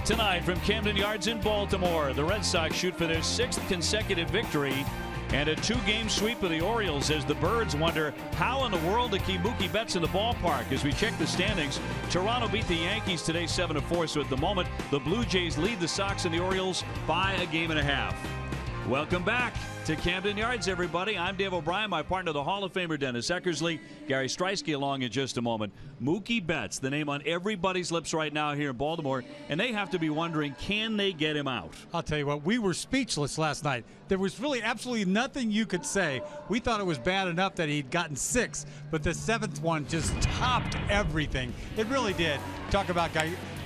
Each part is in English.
Tonight from Camden Yards in Baltimore, the Red Sox shoot for their 6th consecutive victory and a 2-game sweep of the Orioles as the Birds wonder how in the world to keep Mookie Betts in the ballpark. As we check the standings, Toronto beat the Yankees today 7-4, so at the moment the Blue Jays lead the Sox and the Orioles by a game and a half. Welcome back to Camden Yards, everybody. I'm Dave O'Brien, my partner, the Hall of Famer Dennis Eckersley. Gary Streisky along in just a moment. Mookie Betts, the name on everybody's lips right now here in Baltimore, and they have to be wondering, can they get him out? I'll tell you what, we were speechless last night. There was really absolutely nothing you could say. We thought it was bad enough that he'd gotten 6, but the 7th one just topped everything. It really did. Talk about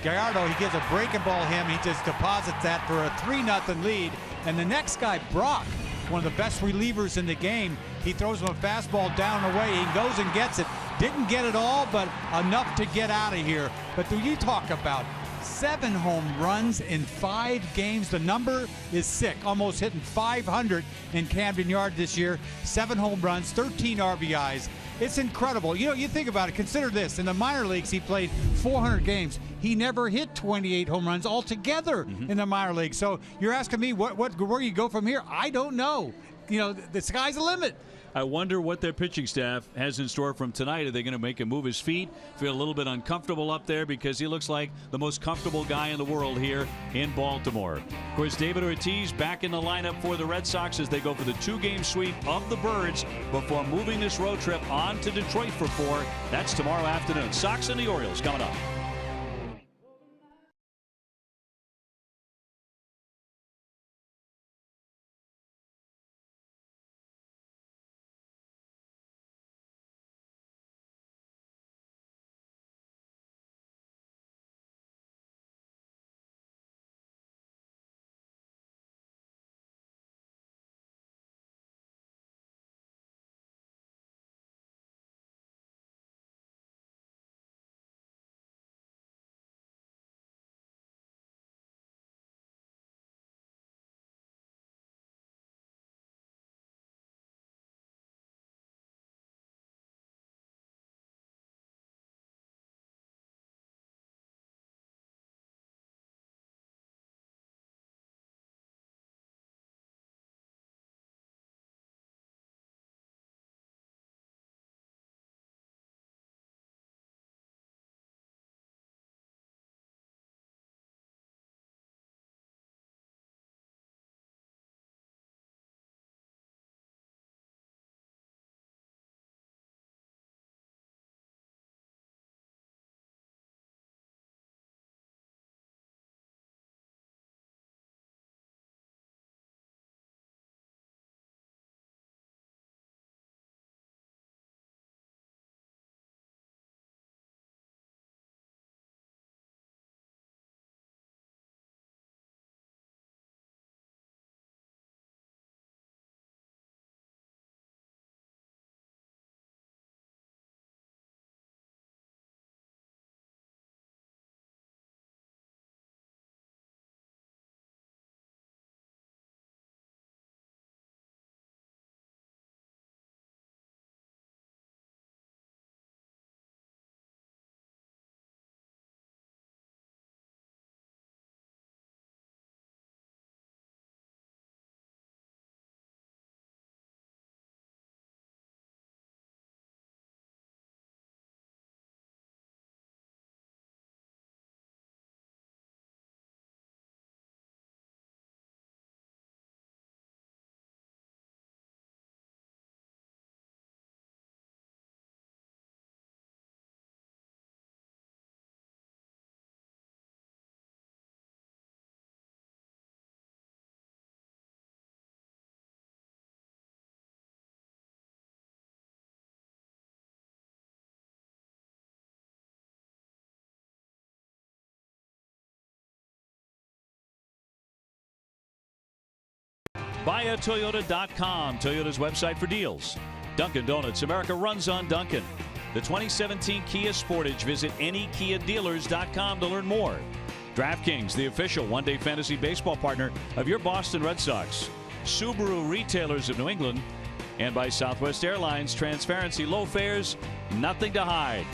Gallardo, he gives a breaking ball him. He just deposits that for a 3-0 lead. And the next guy, Brock, one of the best relievers in the game, he throws him a fastball down and away. He goes and gets it. Didn't get it all, but enough to get out of here. But you talk about 7 home runs in 5 games. The number is sick, almost hitting 500 in Camden Yards this year. 7 home runs, 13 RBIs. It's incredible. You know, you think about it. Consider this. In the minor leagues, he played 400 games. He never hit 28 home runs altogether in the minor leagues. So you're asking me where you go from here? I don't know. You know, the sky's the limit. I wonder what their pitching staff has in store from tonight. Are they going to make him move his feet, feel a little bit uncomfortable up there, because he looks like the most comfortable guy in the world here in Baltimore. Of course, David Ortiz back in the lineup for the Red Sox as they go for the 2-game sweep of the Birds before moving this road trip on to Detroit for 4. That's tomorrow afternoon. Sox and the Orioles coming up. BuyAToyota.com, Toyota's website for deals. Dunkin' Donuts, America runs on Dunkin'. The 2017 Kia Sportage. Visit anykiadealers.com to learn more. DraftKings, the official one-day fantasy baseball partner of your Boston Red Sox. Subaru, Retailers of New England. And by Southwest Airlines, transparency, low fares, nothing to hide.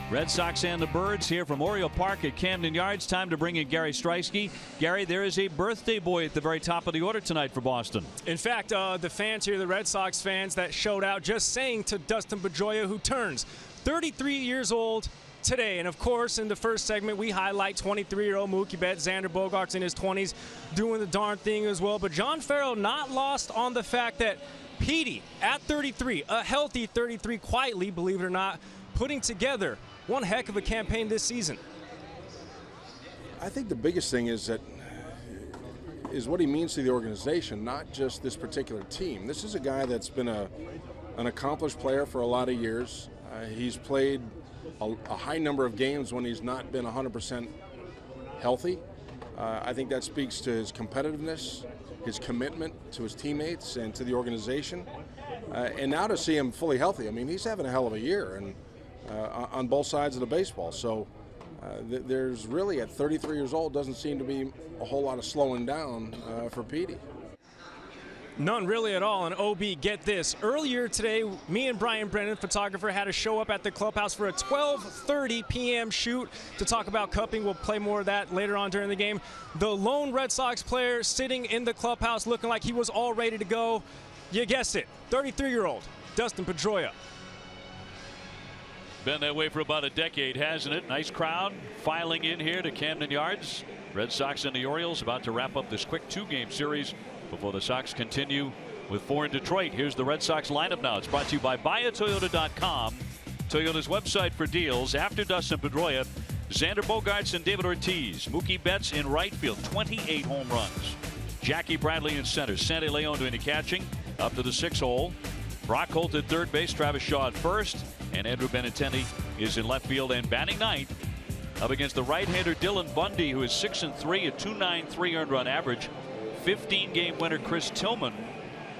Red Sox and the Birds here from Oriole Park at Camden Yards. Time to bring in Gary Striewski. Gary, there is a birthday boy at the very top of the order tonight for Boston. In fact, the fans here, the Red Sox fans that showed out, just saying to Dustin Pedroia, who turns 33 years old today. And of course, in the first segment, we highlight 23-year-old Mookie Betts, Xander Bogaerts in his 20s, doing the darn thing as well. But John Farrell not lost on the fact that Petey, at 33, a healthy 33, quietly, believe it or not, putting together one heck of a campaign this season. I think the biggest thing is what he means to the organization, not just this particular team. This is a guy that's been an accomplished player for a lot of years. He's played a high number of games when he's not been 100% healthy. I think that speaks to his competitiveness, his commitment to his teammates and to the organization. And now to see him fully healthy, I mean, he's having a hell of a year and on both sides of the baseball. So there's really, at 33 years old, doesn't seem to be a whole lot of slowing down for Petey. None really at all. And OB, get this. Earlier today, me and Brian Brennan, photographer, had to show up at the clubhouse for a 12:30 p.m. shoot to talk about cupping. We'll play more of that later on during the game. The lone Red Sox player sitting in the clubhouse looking like he was all ready to go. You guessed it, 33-year-old Dustin Pedroia. Been that way for about a decade, hasn't it? Nice crowd filing in here to Camden Yards. Red Sox and the Orioles about to wrap up this quick 2-game series before the Sox continue with 4 in Detroit. Here's the Red Sox lineup now. It's brought to you by BuyAToyota.com, Toyota's website for deals. After Dustin Pedroia, Xander Bogaerts and David Ortiz. Mookie Betts in right field, 28 home runs. Jackie Bradley in center. Sandy Leon doing the catching up to the 6th hole. Brock Holt at third base. Travis Shaw at first. And Andrew Benintendi is in left field and batting ninth up against the right-hander Dylan Bundy, who is 6-3, a .293 earned run average. 15-game winner Chris Tillman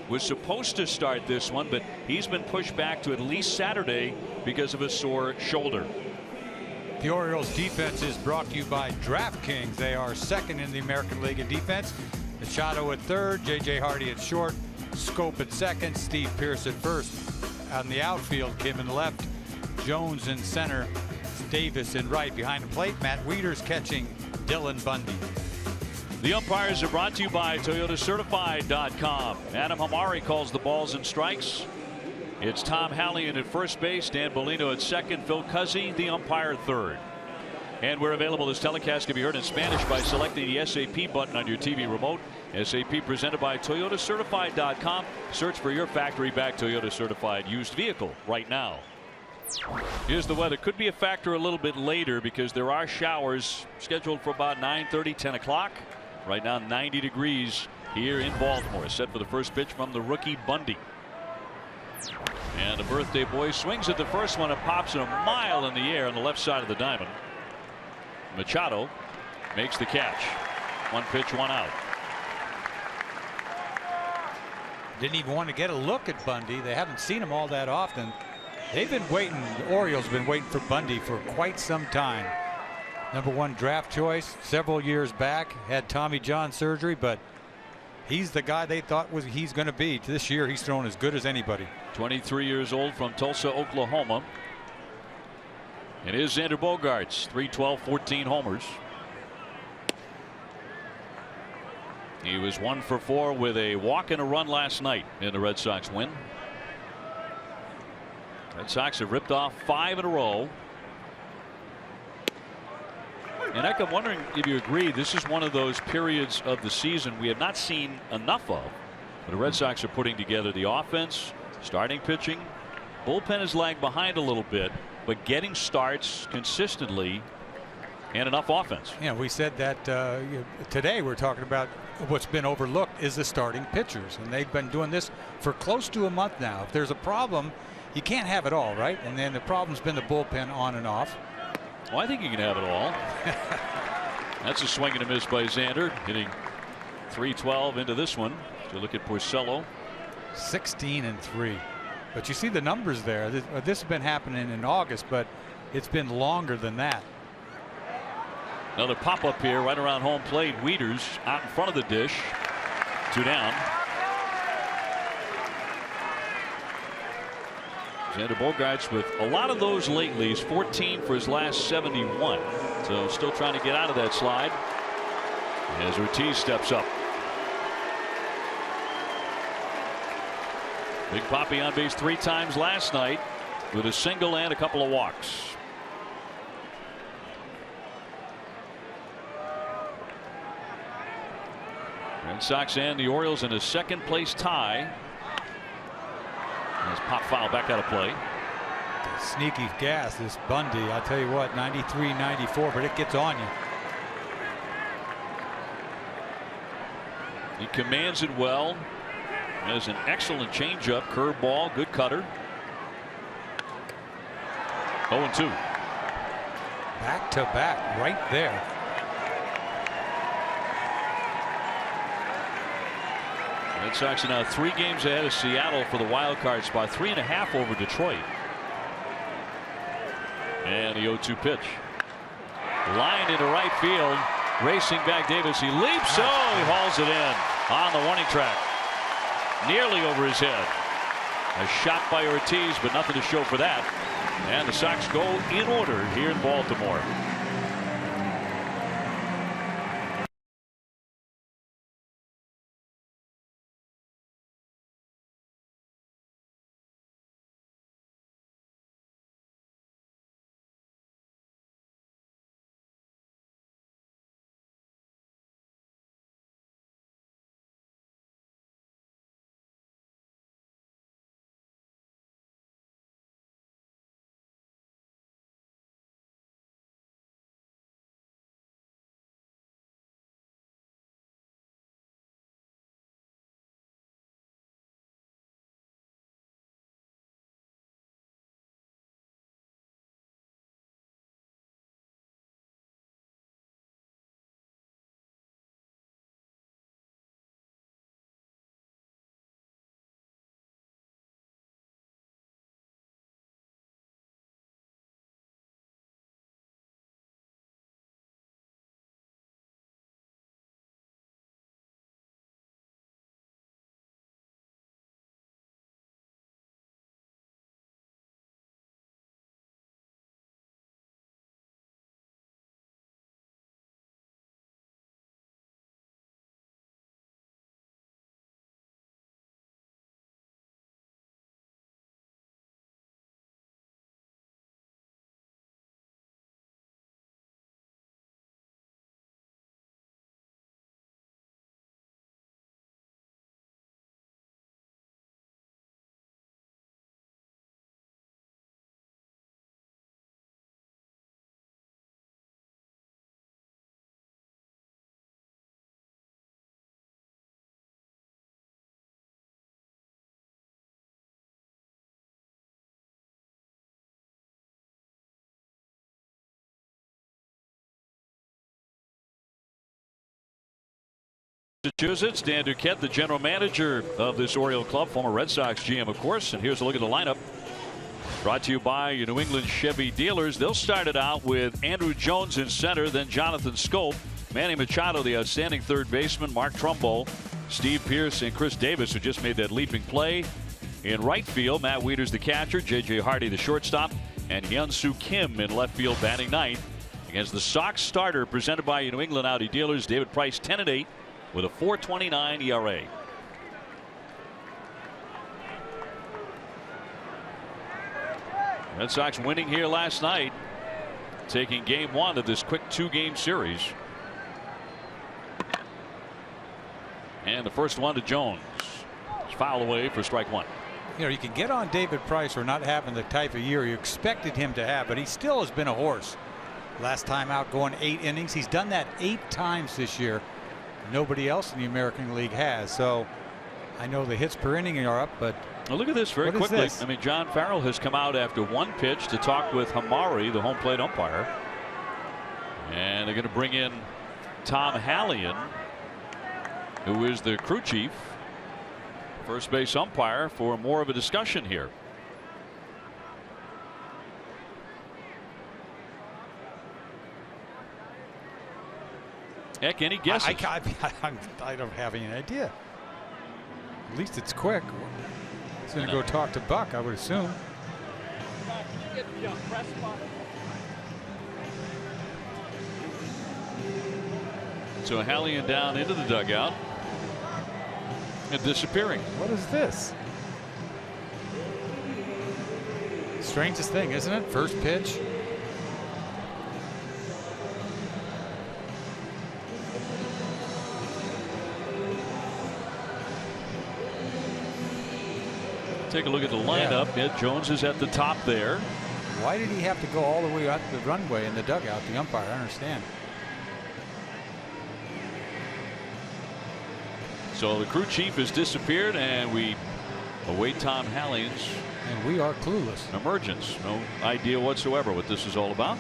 was supposed to start this one, but he's been pushed back to at least Saturday because of a sore shoulder. The Orioles defense is brought to you by DraftKings. They are second in the American League in defense. Machado at third, J.J. Hardy at short, Scope at second, Steve Pearce at first. On the outfield, Kim in left, Jones in center, Davis in right. Behind the plate, Matt Wieters catching Dylan Bundy. The umpires are brought to you by ToyotaCertified.com. Adam Hamari calls the balls and strikes. It's Tom Hallion at first base, Dan Bellino at second, Phil Cuzzi, the umpire, third. And we're available. This telecast can be heard in Spanish by selecting the SAP button on your TV remote. SAP presented by ToyotaCertified.com. Search for your factory-backed Toyota Certified used vehicle right now. Here's the weather. Could be a factor a little bit later because there are showers scheduled for about 9:30, 10 o'clock. Right now, 90 degrees here in Baltimore. Set for the first pitch from the rookie Bundy. And the birthday boy swings at the first one and pops it a mile in the air on the left side of the diamond. Machado makes the catch. 1 pitch, 1 out. Didn't even want to get a look at Bundy. They haven't seen him all that often. They've been waiting. The Orioles have been waiting for Bundy for quite some time. #1 draft choice several years back. Had Tommy John surgery, but he's the guy they thought he's going to be. This year he's thrown as good as anybody. 23 years old from Tulsa, Oklahoma. It is Xander Bogaerts, 312, 14 homers. He was 1 for 4 with a walk and a run last night in the Red Sox win. Red Sox have ripped off 5 in a row. And I'm wondering if you agree, this is one of those periods of the season we have not seen enough of. But the Red Sox are putting together the offense, starting pitching. Bullpen is lagged behind a little bit, but getting starts consistently and enough offense. Yeah, we said that today. We're talking about what's been overlooked is the starting pitchers, and they've been doing this for close to a month now. If there's a problem, you can't have it all, right? And then the problem's been the bullpen on and off. Well, I think you can have it all. That's a swing and a miss by Xander, hitting .312 into this one. So look at Porcello. 16-3. But you see the numbers there. This has been happening in August, but it's been longer than that. Another pop up here right around home plate. Wieters out in front of the dish. 2 down. Xander Bogaerts with a lot of those lately. He's 14 for his last 71. So still trying to get out of that slide as Ortiz steps up. Big Papi on base 3 times last night with a single and a couple of walks. Red Sox and the Orioles in a second place tie. As pop foul back out of play. Sneaky gas, this Bundy. I'll tell you what, 93, 94, but it gets on you. He commands it well. Has an excellent changeup, curveball, good cutter. 0-2. Back to back, right there. Red Sox are now 3 games ahead of Seattle for the wild card spot, 3.5 over Detroit. And the 0-2 pitch. Line into right field. Racing back Davis. He leaps. Oh, he hauls it in on the warning track. Nearly over his head. A shot by Ortiz, but nothing to show for that. And the Sox go in order here in Baltimore. Massachusetts. Dan Duquette, the general manager of this Oriole club, former Red Sox GM, of course. And here's a look at the lineup. Brought to you by your New England Chevy dealers. They'll start it out with Andrew Jones in center, then Jonathan Schoop, Manny Machado, the outstanding third baseman, Mark Trumbo, Steve Pearce, and Chris Davis, who just made that leaping play. In right field, Matt Wieters, the catcher, J.J. Hardy, the shortstop, and Hyun-Soo Kim in left field, batting ninth. Against the Sox starter, presented by your New England Audi dealers, David Price, 10-8. With a 4.29 ERA. Red Sox winning here last night, taking game 1 of this quick 2-game series. And the first one to Jones. It's foul away for strike 1. You know, you can get on David Price for not having the type of year you expected him to have, but he still has been a horse. Last time out going 8 innings. He's done that 8 times this year. Nobody else in the American League has. So I know the hits per inning are up, but well, look at this very quickly. I mean, John Farrell has come out after 1 pitch to talk with Hamari, the home plate umpire. And they're going to bring in Tom Hallion, who is the crew chief, first base umpire, for more of a discussion here. Heck, any guesses? I don't have any idea. At least it's quick. He's going to go talk to Buck, I would assume. So Hallian down into the dugout and disappearing. What is this? Strangest thing, isn't it? First pitch. Take a look at the lineup. Yeah. Ed Jones is at the top there. Why did he have to go all the way out the runway in the dugout? The umpire, I understand. So the crew chief has disappeared, and we await Tom Hallian's And we are clueless. emergence. No idea whatsoever what this is all about.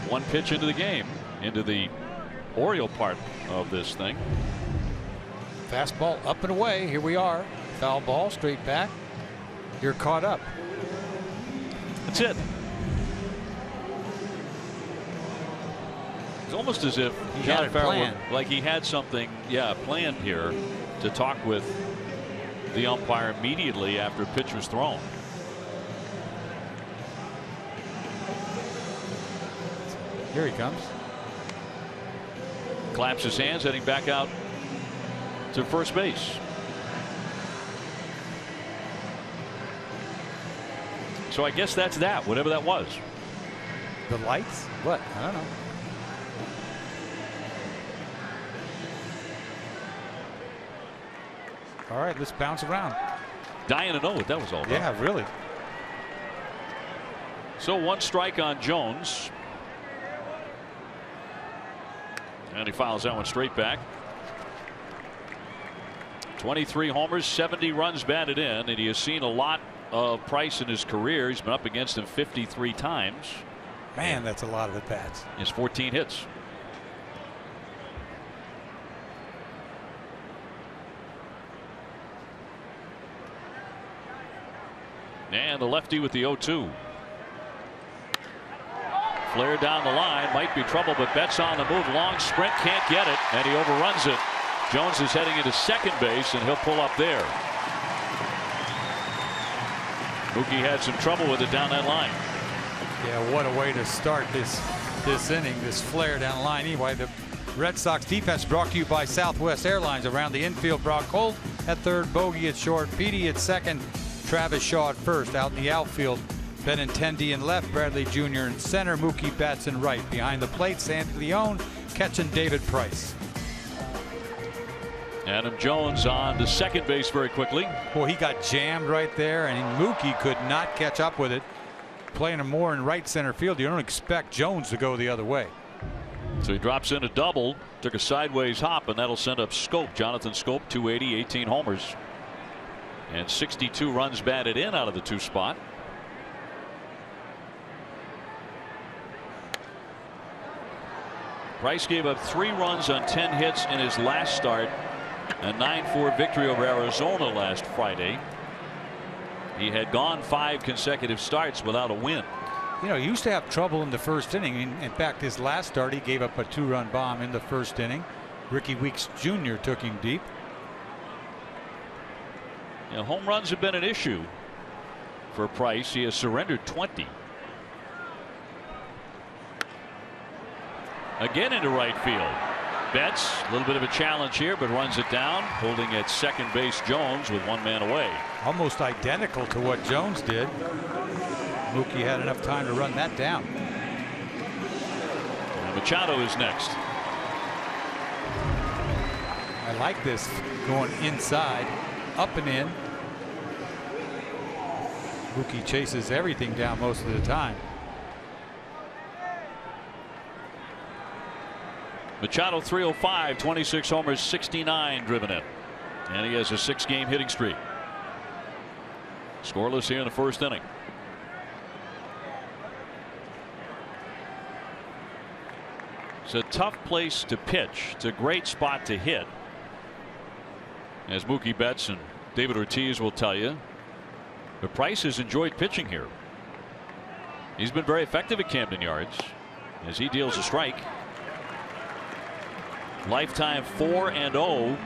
One pitch into the game, into the Oriole part of this thing. Fastball up and away. Here we are. Foul ball, straight back. You're caught up. That's it. It's almost as if He had it planned. like he had something, planned here to talk with the umpire immediately after a pitch was thrown. Here he comes. Claps his hands, heading back out to first base. So I guess that's that, whatever that was. The lights? What? I don't know. All right, let's bounce around. Dying to know what that was all about. Yeah, really. So one strike on Jones. And he fouls that one straight back. 23 homers, 70 runs batted in, and he has seen a lot of Price in his career. He's been up against him 53 times. Man, that's a lot of at bats. He has 14 hits. And the lefty with the 0-2. Flare down the line, might be trouble, but Betts on the move. Long sprint, can't get it, and he overruns it. Jones is heading into second base, and he'll pull up there. Mookie had some trouble with it down that line. Yeah, what a way to start this inning, this flare down the line. Anyway, the Red Sox defense brought to you by Southwest Airlines. Around the infield, Brock Holt at third, Bogey at short, Petey at second, Travis Shaw at first. Out in the outfield, Benintendi in left, Bradley Jr. in center, Mookie Betts in right. Behind the plate, Sandy Leone catching David Price. Adam Jones on to second base very quickly. Boy, he got jammed right there, and Mookie could not catch up with it. Playing him more in right center field, you don't expect Jones to go the other way. So he drops in a double, took a sideways hop, and that'll send up Scope. Jonathan Scope, 280, 18 homers, and 62 runs batted in out of the two spot. Price gave up 3 runs on 10 hits in his last start. A 9-4 victory over Arizona last Friday. He had gone 5 consecutive starts without a win. You know, he used to have trouble in the first inning. In fact, his last start, he gave up a 2-run bomb in the first inning. Ricky Weeks Jr. took him deep. You know, home runs have been an issue for Price. He has surrendered 20. Again into right field. Betts, a little bit of a challenge here, but runs it down, holding at second base Jones with 1 man away. Almost identical to what Jones did. Mookie had enough time to run that down. And Machado is next. I like this going inside, up and in. Mookie chases everything down most of the time. Machado 305, 26 homers, 69 driven in, and he has a 6-game hitting streak. Scoreless here in the first inning. It's a tough place to pitch. It's a great spot to hit, as Mookie Betts and David Ortiz will tell you. But Price has enjoyed pitching here. He's been very effective at Camden Yards as he deals a strike. Lifetime 4-0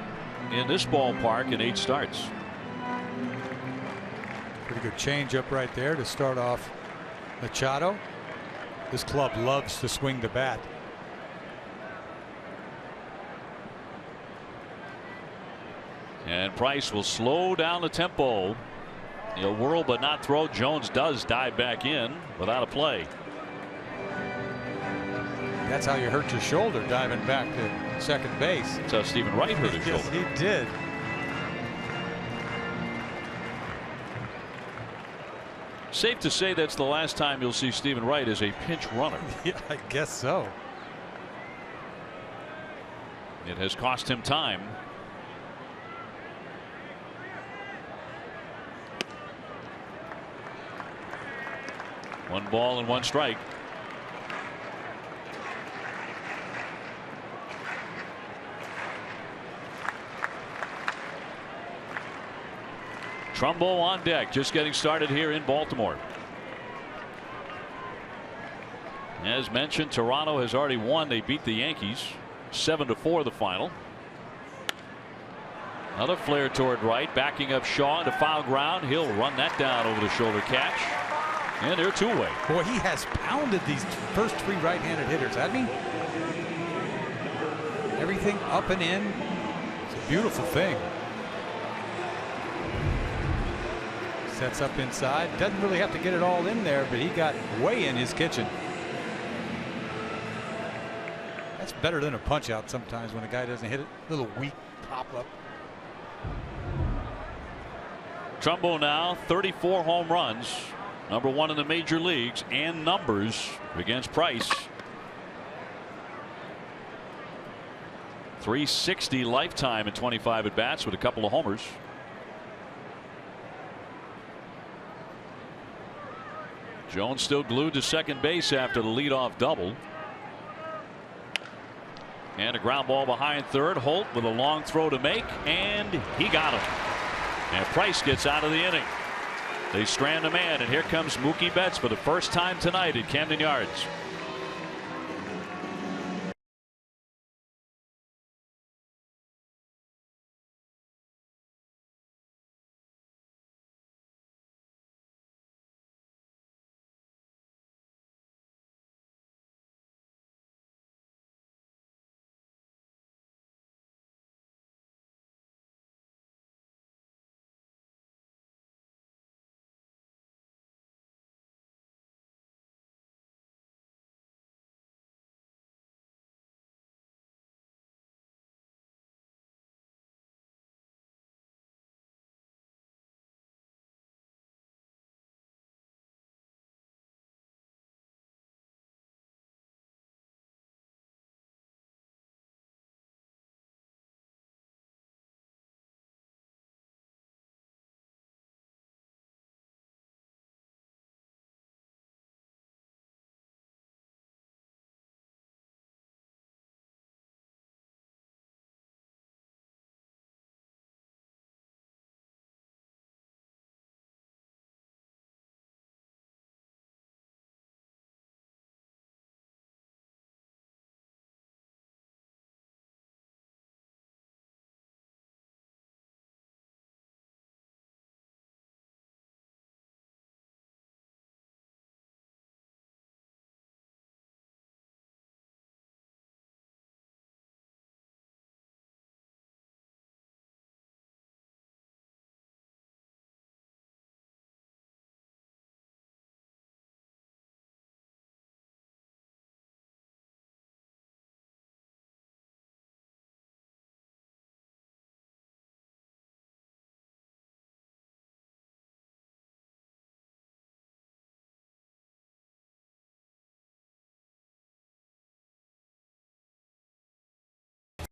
in this ballpark in 8 starts. Pretty good changeup right there to start off Machado. This club loves to swing the bat. And Price will slow down the tempo. He'll whirl but not throw. Jones does dive back in without a play. That's how you hurt your shoulder, diving back to second base. That's how Stephen Wright hurt his Yes, shoulder. he did. Safe to say that's the last time you'll see Stephen Wright as a pinch runner. Yeah, I guess so. It has cost him time. One ball and one strike. Trumbo on deck, just getting started here in Baltimore. As mentioned, Toronto has already won. They beat the Yankees 7-4 the final. Another flare toward right, backing up Shaw into foul ground. He'll run that down over the shoulder catch. And they're two-way. Boy, he has pounded these first three right-handed hitters, hasn't he? Everything up and in. It's a beautiful thing. Sets up inside. Doesn't really have to get it all in there, but he got way in his kitchen. That's better than a punch out sometimes when a guy doesn't hit it. A little weak pop up. Trumbo now 34 home runs, #1 in the major leagues, and numbers against Price. 360 lifetime in 25 at bats with a couple of homers. Jones still glued to second base after the leadoff double. And a ground ball behind third. Holt with a long throw to make, and he got him. And Price gets out of the inning. They strand a man, and here comes Mookie Betts for the first time tonight at Camden Yards.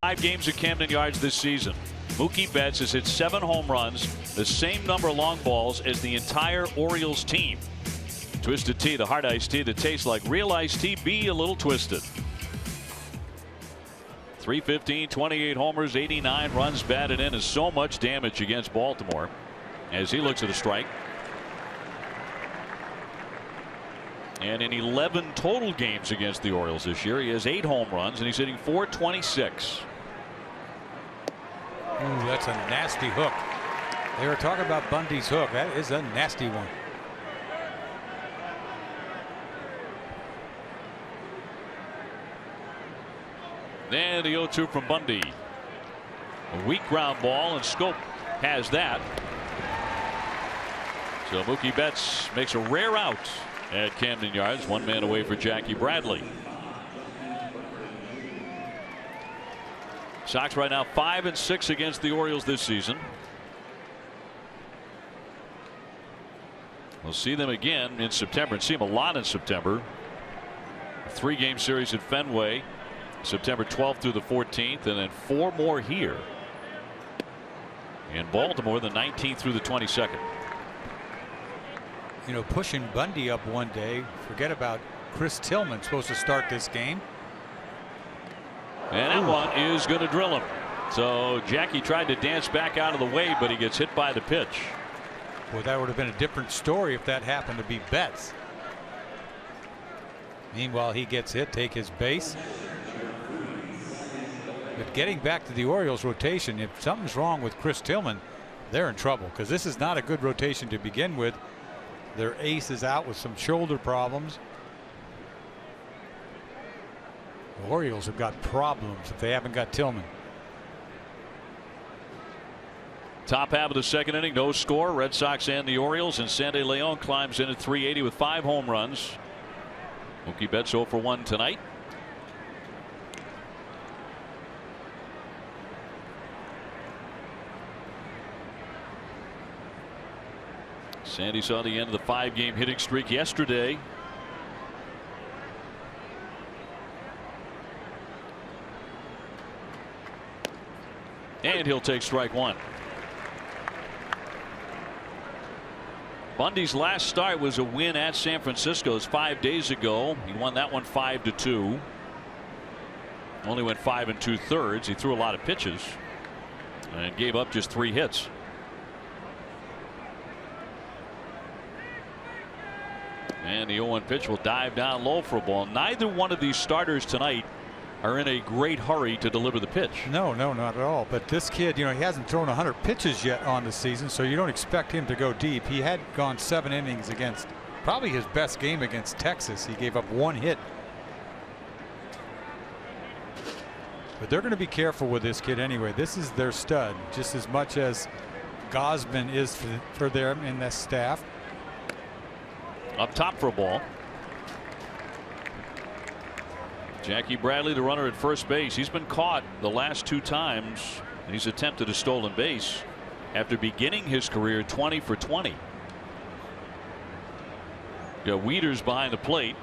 Five games at Camden Yards this season. Mookie Betts has hit 7 home runs, the same number of long balls as the entire Orioles team. Twisted Tea, the hard iced tea that tastes like real iced tea, be a little twisted. 315, 28 homers, 89 runs batted in, is so much damage against Baltimore as he looks at a strike. And in 11 total games against the Orioles this year, he has 8 home runs and he's hitting .426. Ooh, that's a nasty hook. They were talking about Bundy's hook. That is a nasty one. And the 0-2 from Bundy. A weak ground ball, and Schoop has that. So Mookie Betts makes a rare out at Camden Yards. One man away for Jackie Bradley. Sox right now 5-6 against the Orioles this season. We'll see them again in September, and see them a lot in September. A 3-game series at Fenway, September 12th through the 14th, and then 4 more here in Baltimore, the 19th through the 22nd. You know, pushing Bundy up one day, forget about Chris Tillman supposed to start this game. And that one is going to drill him. So Jackie tried to dance back out of the way, but he gets hit by the pitch. Well, that would have been a different story if that happened to be Betts. Meanwhile, he gets hit, take his base. But getting back to the Orioles rotation, if something's wrong with Chris Tillman, they're in trouble, because this is not a good rotation to begin with. Their ace is out with some shoulder problems. The Orioles have got problems if they haven't got Tillman. Top half of the second inning, no score. Red Sox and the Orioles, and Sandy Leon climbs in at 380 with 5 home runs. Mookie Betts 0 for 1 tonight. Sandy saw the end of the 5-game hitting streak yesterday. And he'll take strike 1. Bundy's last start was a win at San Francisco's 5 days ago. He won that one 5-2. Only went 5 2/3. He threw a lot of pitches and gave up just 3 hits. And the 0-1 pitch will dive down low for a ball. Neither one of these starters tonight are in a great hurry to deliver the pitch. No, not at all. But this kid, you know, he hasn't thrown 100 pitches yet on the season, so you don't expect him to go deep. He had gone 7 innings against probably his best game against Texas. He gave up 1 hit. But they're going to be careful with this kid anyway. This is their stud, just as much as Gausman is for them in this staff. Up top for a ball. Jackie Bradley, the runner at first base. He's been caught the last 2 times. He's attempted a stolen base after beginning his career 20 for 20. Got Wieters behind the plate,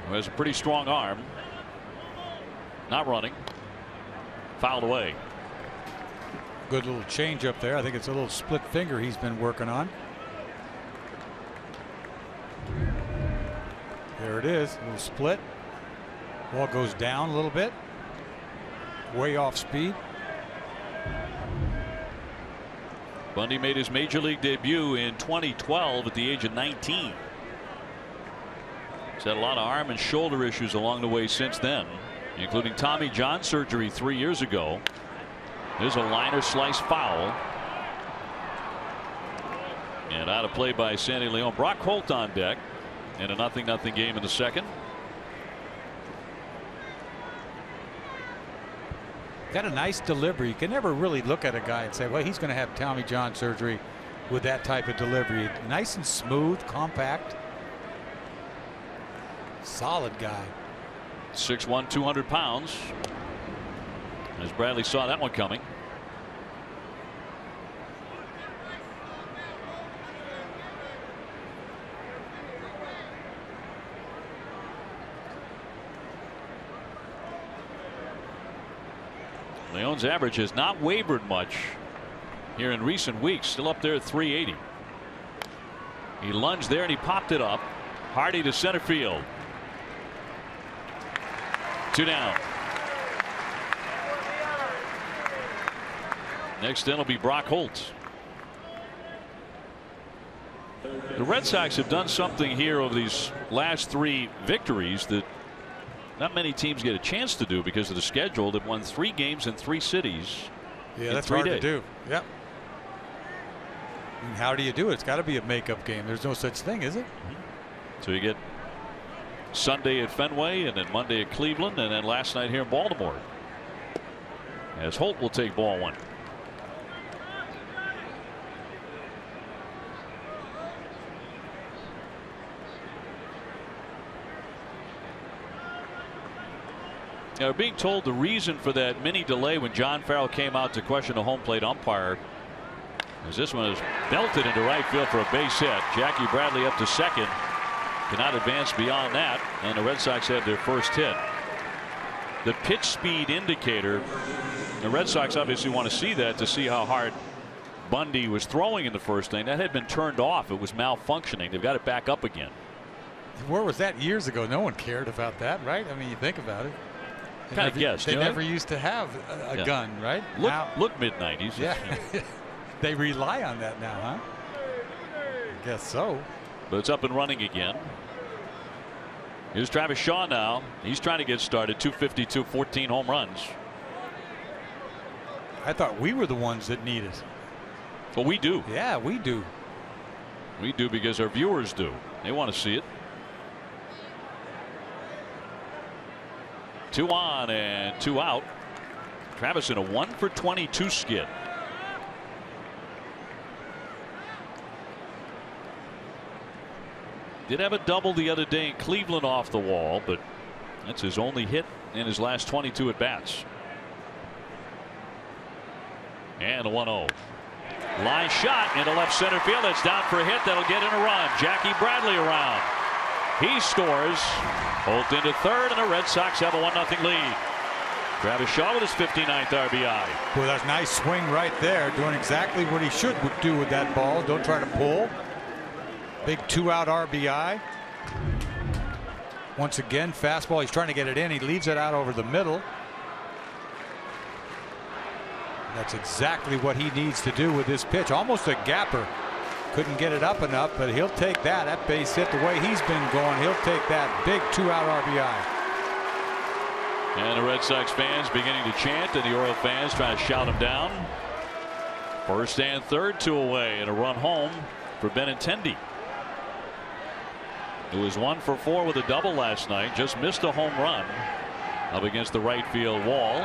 who has a pretty strong arm. Not running. Fouled away. Good little change up there. I think it's a little split finger he's been working on. There it is, a little split. Ball goes down a little bit. Way off speed. Bundy made his major league debut in 2012 at the age of 19. He's had a lot of arm and shoulder issues along the way since then, including Tommy John surgery 3 years ago. There's a liner slice foul. And out of play by Sandy Leon. Brock Holt on deck. And a 0-0 game in the second. Got a nice delivery. You can never really look at a guy and say, well, he's going to have Tommy John surgery with that type of delivery. Nice and smooth, compact. Solid guy. 6'1", 200 pounds. As Bradley saw that one coming. Leon's average has not wavered much here in recent weeks. Still up there at 380. He lunged there and he popped it up. Hardy to center field. 2 down. Next in will be Brock Holt. The Red Sox have done something here over these last 3 victories that not many teams get a chance to do because of the schedule. They've won 3 games in 3 cities. Yeah, in that's 3 hard days. to do. Yep. And how do you do it? It's got to be a makeup game. There's no such thing, is it? So you get Sunday at Fenway, and then Monday at Cleveland, and then last night here in Baltimore. As Holt will take ball 1. Now, we're being told the reason for that mini delay when John Farrell came out to question the home plate umpire as this one is belted into right field for a base hit. Jackie Bradley up to second. Cannot advance beyond that, and the Red Sox have their first hit. The pitch speed indicator, the Red Sox obviously want to see that to see how hard Bundy was throwing in the first inning. That had been turned off. It was malfunctioning. They've got it back up again. Where was that years ago? No one cared about that, right? I mean, you think about it. Kind of guessed. They never used to have a gun, right? Look mid-90s. Yeah. They rely on that now, huh? I guess so. But it's up and running again. Here's Travis Shaw now. He's trying to get started. 252, 14 home runs. I thought we were the ones that need it. Well, we do. Yeah, we do. We do because our viewers do. They want to see it. 2 on and 2 out. Travis in a 1-for-22 skid. Did have a double the other day in Cleveland off the wall, but that's his only hit in his last 22 at bats. And a 1-0. Line shot into left center field. It's down for a hit. That'll get in a run. Jackie Bradley around. He scores. Holt into third, and the Red Sox have a 1-0 lead. Travis Shaw with his 59th RBI. Boy, that's a nice swing right there. Doing exactly what he should do with that ball. Don't try to pull. Big 2-out RBI. Once again, fastball. He's trying to get it in. He leaves it out over the middle. That's exactly what he needs to do with this pitch. Almost a gapper. Couldn't get it up enough, but he'll take that. That base hit, the way he's been going, he'll take that big 2-out RBI. And the Red Sox fans beginning to chant, and the Oriole fans trying to shout him down. First and third, 2 away, and a run home for Benintendi. It was 1 for 4 with a double last night. Just missed a home run up against the right field wall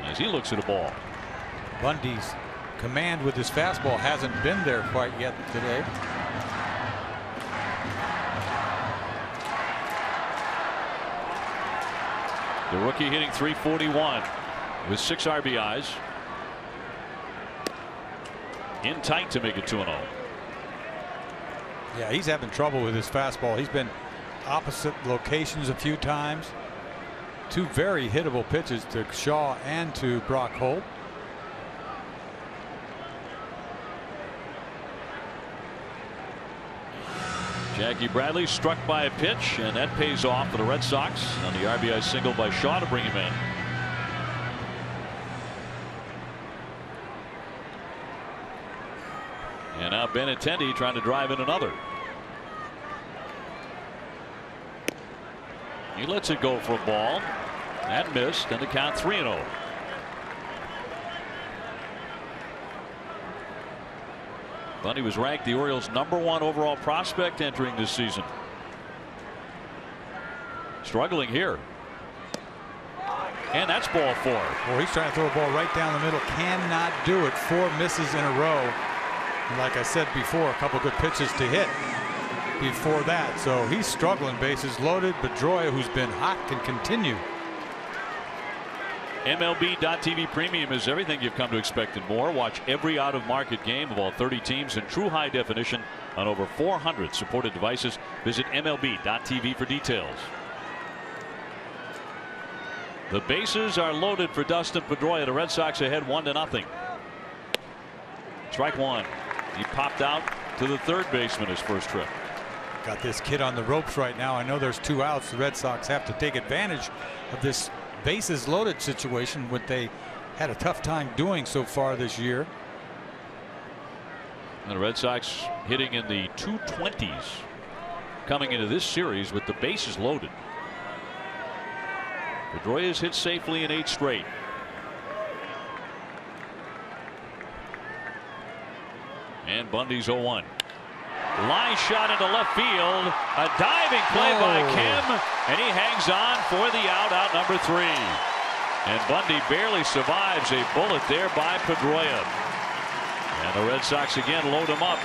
as he looks at the ball. Bundy's command with his fastball hasn't been there quite yet today. The rookie hitting .341 with 6 RBIs. In tight to make it 2-0. Yeah, he's having trouble with his fastball. He's been opposite locations a few times. 2 very hittable pitches to Shaw and to Brock Holt. Jackie Bradley struck by a pitch, and that pays off for the Red Sox on the RBI single by Shaw to bring him in. And now Benintendi trying to drive in another. He lets it go for a ball. That missed, and the count 3-0. Bundy was ranked the Orioles' #1 overall prospect entering this season. Struggling here. And that's ball 4. Well, he's trying to throw a ball right down the middle. Cannot do it. 4 misses in a row. And like I said before, a couple good pitches to hit before that. So he's struggling. Bases loaded. Pedroia, who's been hot, can continue. MLB.TV Premium is everything you've come to expect and more. Watch every out-of-market game of all 30 teams in true high definition on over 400 supported devices. Visit MLB.TV for details. The bases are loaded for Dustin Pedroia. The Red Sox ahead 1-0. Strike 1. He popped out to the third baseman his first trip. Got this kid on the ropes right now. I know there's 2 outs. The Red Sox have to take advantage of this bases loaded situation, what they had a tough time doing so far this year. And the Red Sox hitting in the 220s coming into this series with the bases loaded. Pedroia has hit safely in 8 straight. And Bundy's 0-1. Line shot into left field. A diving play by Kim, and he hangs on for the out number 3. And Bundy barely survives a bullet there by Pedroia. And the Red Sox again load him up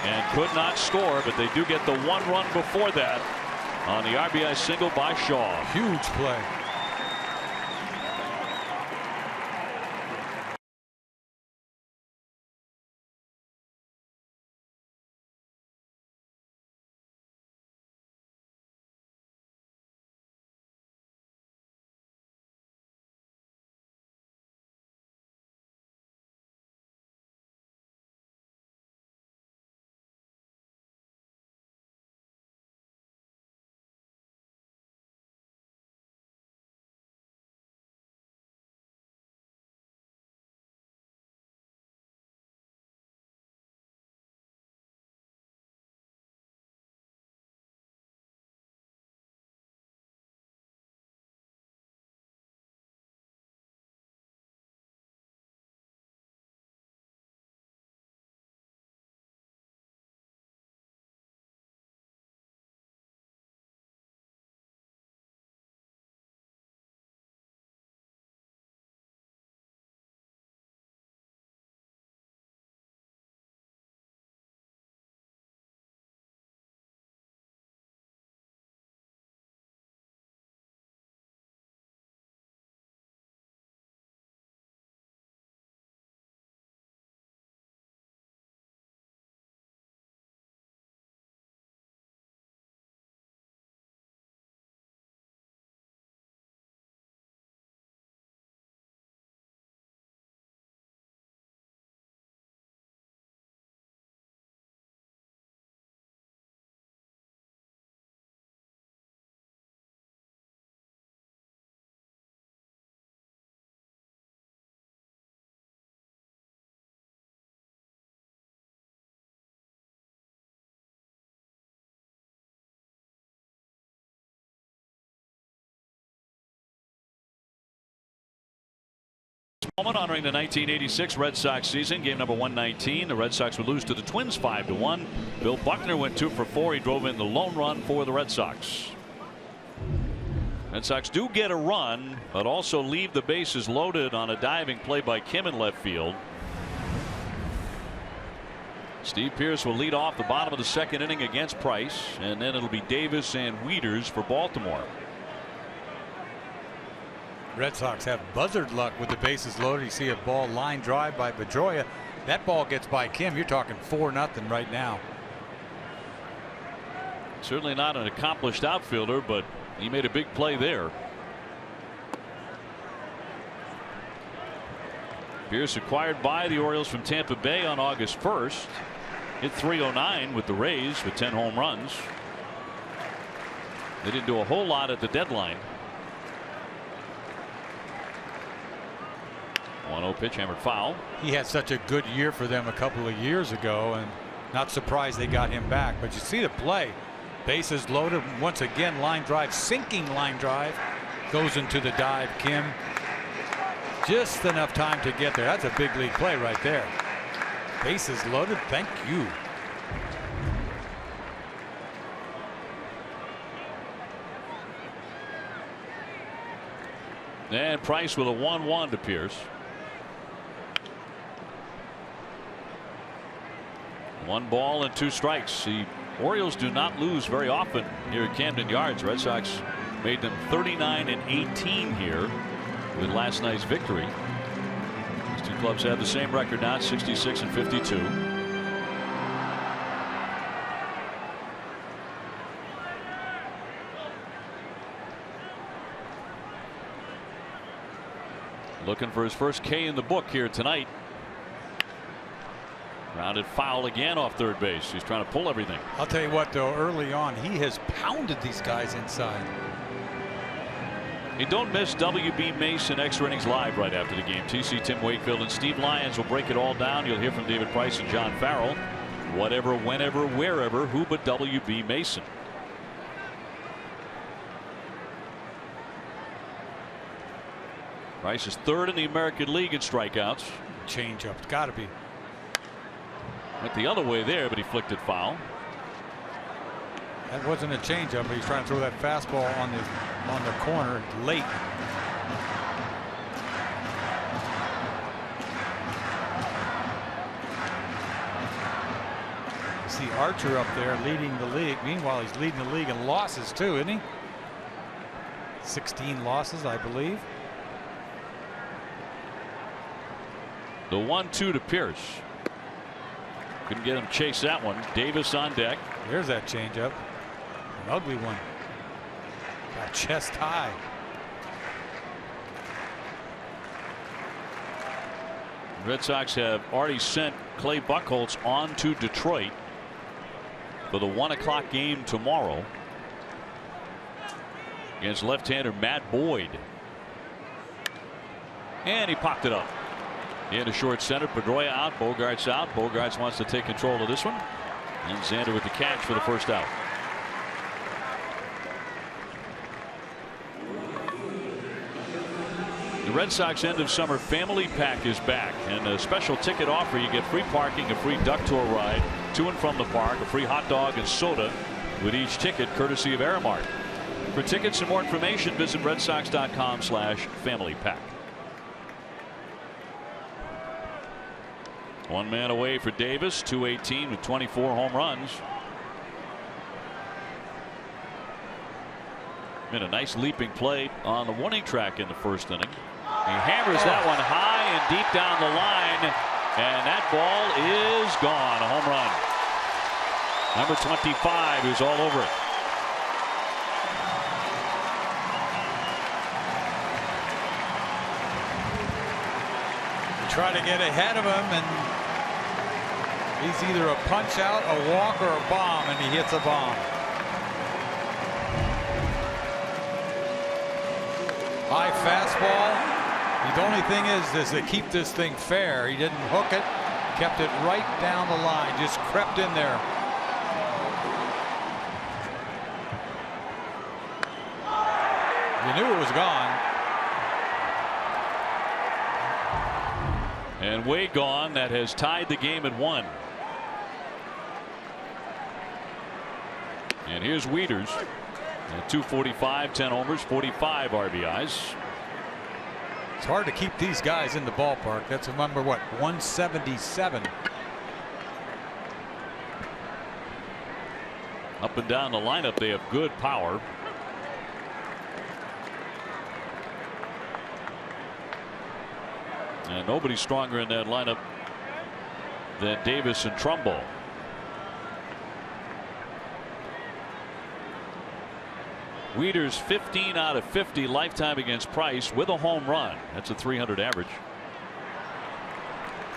and could not score, but they do get the 1 run before that on the RBI single by Shaw. Huge play. Moment honoring the 1986 Red Sox season, game number 119. The Red Sox would lose to the Twins 5-1. Bill Buckner went 2 for 4. He drove in the lone run for the Red Sox. Red Sox do get a run, but also leave the bases loaded on a diving play by Kim in left field. Steve Pearce will lead off the bottom of the 2nd inning against Price, and then it'll be Davis and Wieters for Baltimore. Red Sox have buzzard luck with the bases loaded. You see a ball line drive by Pedroia. That ball gets by Kim. You're talking 4-0 right now. Certainly not an accomplished outfielder, but he made a big play there. Pearce acquired by the Orioles from Tampa Bay on August 1st. Hit .309 with the Rays with 10 home runs. They didn't do a whole lot at the deadline. 1-0 pitch, hammered foul. He had such a good year for them a couple of years ago, and not surprised they got him back. But you see the play. Bases loaded. Once again, line drive, sinking line drive. Goes into the dive. Kim. Just enough time to get there. That's a big league play right there. Bases loaded. Thank you. And Price with a 1-1 to Pearce. 1 ball and 2 strikes. The Orioles do not lose very often here at Camden Yards. Red Sox made them 39-18 here with last night's victory. These two clubs have the same record now, 66-52. Looking for his first K in the book here tonight. Grounded foul again off third base. He's trying to pull everything. I'll tell you what, though, early on, he has pounded these guys inside. Hey, don't miss WB Mason Extra Innings Live right after the game. TC Tim Wakefield and Steve Lyons will break it all down. You'll hear from David Price and John Farrell. Whatever, whenever, wherever, who but WB Mason? Price is 3rd in the American League in strikeouts. Change up. It's got to be. Went the other way there, but he flicked it foul. That wasn't a changeup, but he's trying to throw that fastball on the corner late. See Archer up there leading the league. Meanwhile, he's leading the league in losses too, isn't he? 16 losses, I believe. The 1-2 to Pierce. Couldn't get him to chase that one. Davis on deck. There's that changeup. An ugly one. Got chest high. Red Sox have already sent Clay Buchholz on to Detroit for the 1 o'clock game tomorrow against left-hander Matt Boyd. And he popped it up. Into short center. Pedroia out. Bogarts out. Bogarts wants to take control of this one. And Xander with the catch for the first out. The Red Sox end of summer family pack is back, and a special ticket offer. You get free parking, a free duck tour ride to and from the park, a free hot dog and soda with each ticket, courtesy of Aramark. For tickets and more information, visit redsox.com/familypack. One man away for Davis, 218 with 24 home runs. Made a nice leaping play on the warning track in the first inning. He hammers that one high and deep down the line, and that ball is gone. A home run. Number 25 is all over it. Try to get ahead of him, and he's either a punch out, a walk, or a bomb, and he hits a bomb. High fastball. The only thing is to keep this thing fair. He didn't hook it, kept it right down the line, just crept in there. You knew it was gone. And way gone. That has tied the game at 1. And here's Wieters. 245, 10 homers, 45 RBIs. It's hard to keep these guys in the ballpark. That's number what, 177. Up and down the lineup, they have good power. And nobody's stronger in that lineup than Davis and Trumbo. Wieters 15 out of 50 lifetime against Price with a home run. That's a .300 average.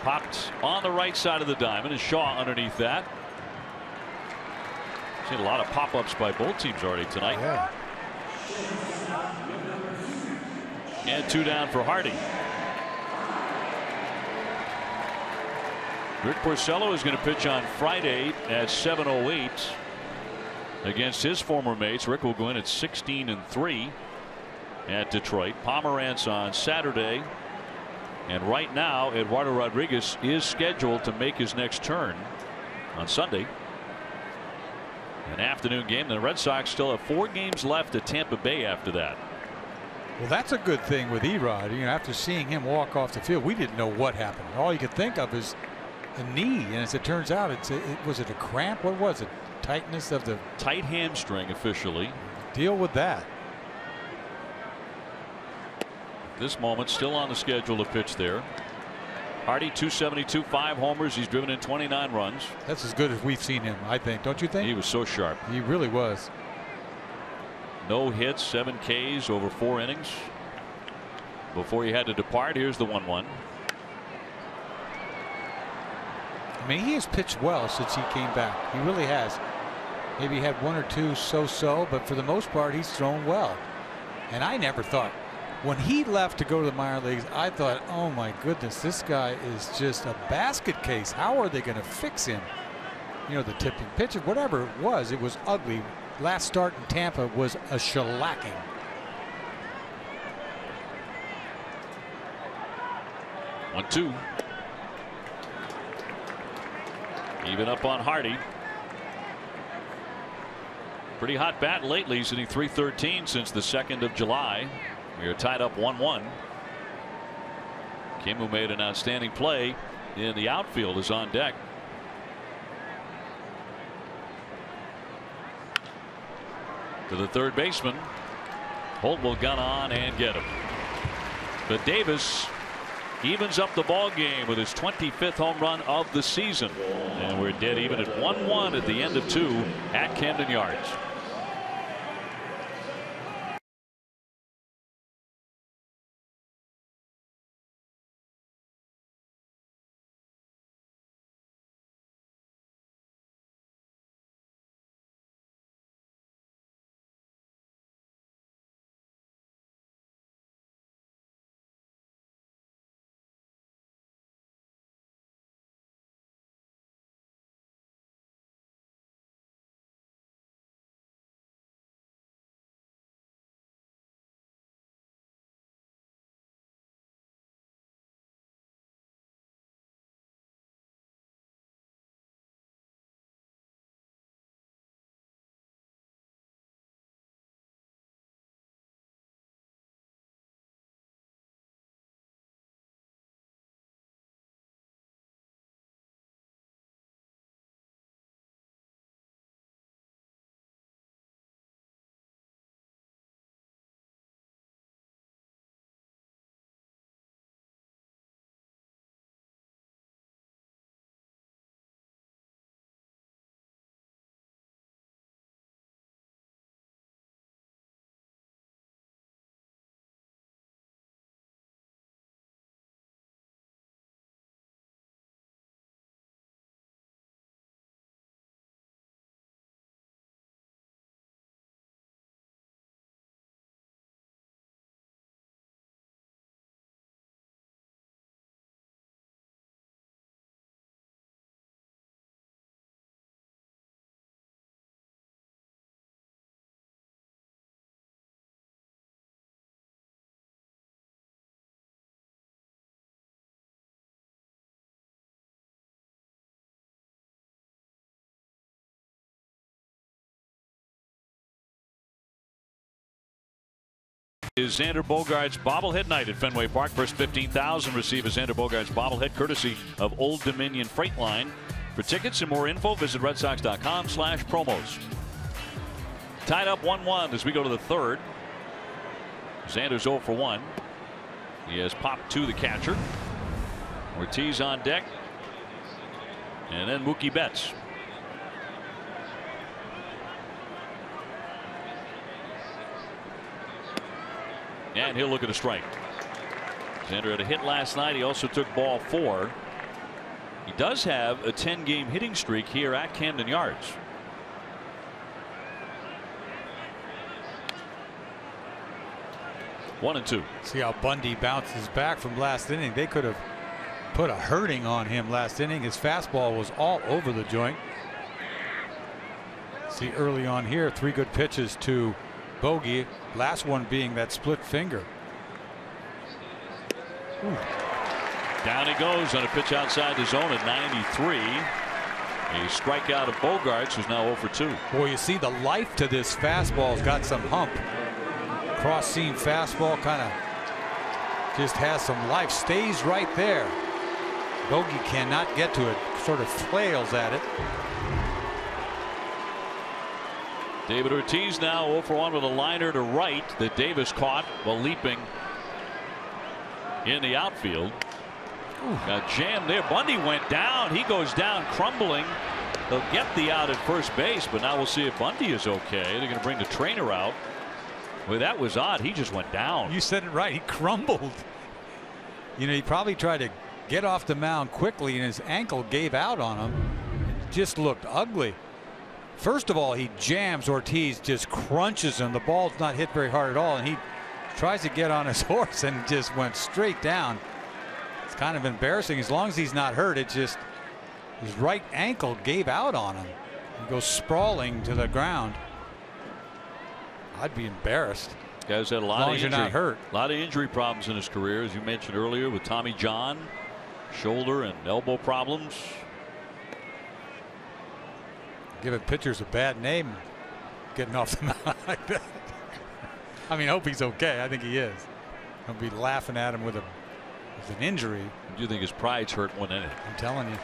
Popped on the right side of the diamond, and Shaw underneath that. Seen a lot of pop-ups by both teams already tonight. Yeah. And 2 down for Hardy. Rick Porcello is going to pitch on Friday at 7:08 against his former mates. Rick will go in at 16-3 at Detroit. Pomerantz on Saturday, and right now Eduardo Rodriguez is scheduled to make his next turn on Sunday. An afternoon game. The Red Sox still have 4 games left at Tampa Bay after that. Well, that's a good thing with Erod. You know, after seeing him walk off the field, we didn't know what happened. All you could think of is a knee, and as it turns out, was it a cramp? What was it? Tightness of the tight hamstring officially. Deal with that. This moment still on the schedule to pitch there. Hardy 272, 5 homers. He's driven in 29 runs. That's as good as we've seen him, I think. Don't you think? He was so sharp. He really was. No hits, 7 Ks over 4 innings before he had to depart. Here's the 1-1. I mean, he has pitched well since he came back. He really has. Maybe he had 1 or 2 so-so, but for the most part, he's thrown well. And I never thought, when he left to go to the minor leagues, I thought, oh my goodness, this guy is just a basket case. How are they going to fix him? You know, the tipping pitches, whatever it was ugly. Last start in Tampa was a shellacking. Even up on Hardy. Pretty hot bat lately, sitting .313 since the 2nd of July. We are tied up 1-1. Kim, who made an outstanding play in the outfield, is on deck. To the third baseman. Holt will gun on and get him. But Davis evens up the ball game with his 25th home run of the season. And we're dead even at 1-1 at the end of 2 at Camden Yards. Is Xander Bogaerts bobblehead night at Fenway Park. First 15,000 receive a Xander Bogaerts bobblehead courtesy of Old Dominion Freight Line. For tickets and more info, visit redsox.com/promos. Tied up 1-1 as we go to the third. Xander's 0 for 1. He has popped to the catcher. Ortiz on deck. And then Mookie Betts. And he'll look at a strike. Xander had a hit last night. He also took ball 4. He does have a 10-game hitting streak here at Camden Yards. One and two. See how Bundy bounces back from last inning. They could have put a hurting on him last inning. His fastball was all over the joint. See early on here, 3 good pitches to Bogey, last one being that split finger. Ooh. Down he goes on a pitch outside the zone at 93. A strikeout of Bogaerts, who's now 0 for 2. Boy, you see the life to this fastball. Has got some hump. Cross seam fastball, kind of just has some life. Stays right there. Bogey cannot get to it. Sort of flails at it. David Ortiz now 0 for 1 with a liner to right that Davis caught while leaping in the outfield. Got jammed there. Bundy went down. He goes down crumbling. They'll get the out at first base, but now we'll see if Bundy is okay. They're going to bring the trainer out. Well, that was odd. He just went down. You said it right. He crumbled. You know, he probably tried to get off the mound quickly, and his ankle gave out on him. It just looked ugly. First of all, he jams Ortiz, just crunches him. The ball's not hit very hard at all, and he tries to get on his horse and just went straight down. It's kind of embarrassing. As long as he's not hurt, it just his right ankle gave out on him. He goes sprawling to the ground. I'd be embarrassed. Guy's had a lot as long of as injury, you're not hurt. A lot of injury problems in his career, as you mentioned earlier, with Tommy John, shoulder and elbow problems. Giving pitchers a bad name, getting off the mound like that. I mean, I hope he's okay. I think he is. I'll be laughing at him with an injury. Do you think his pride's hurt one inning? I'm telling you.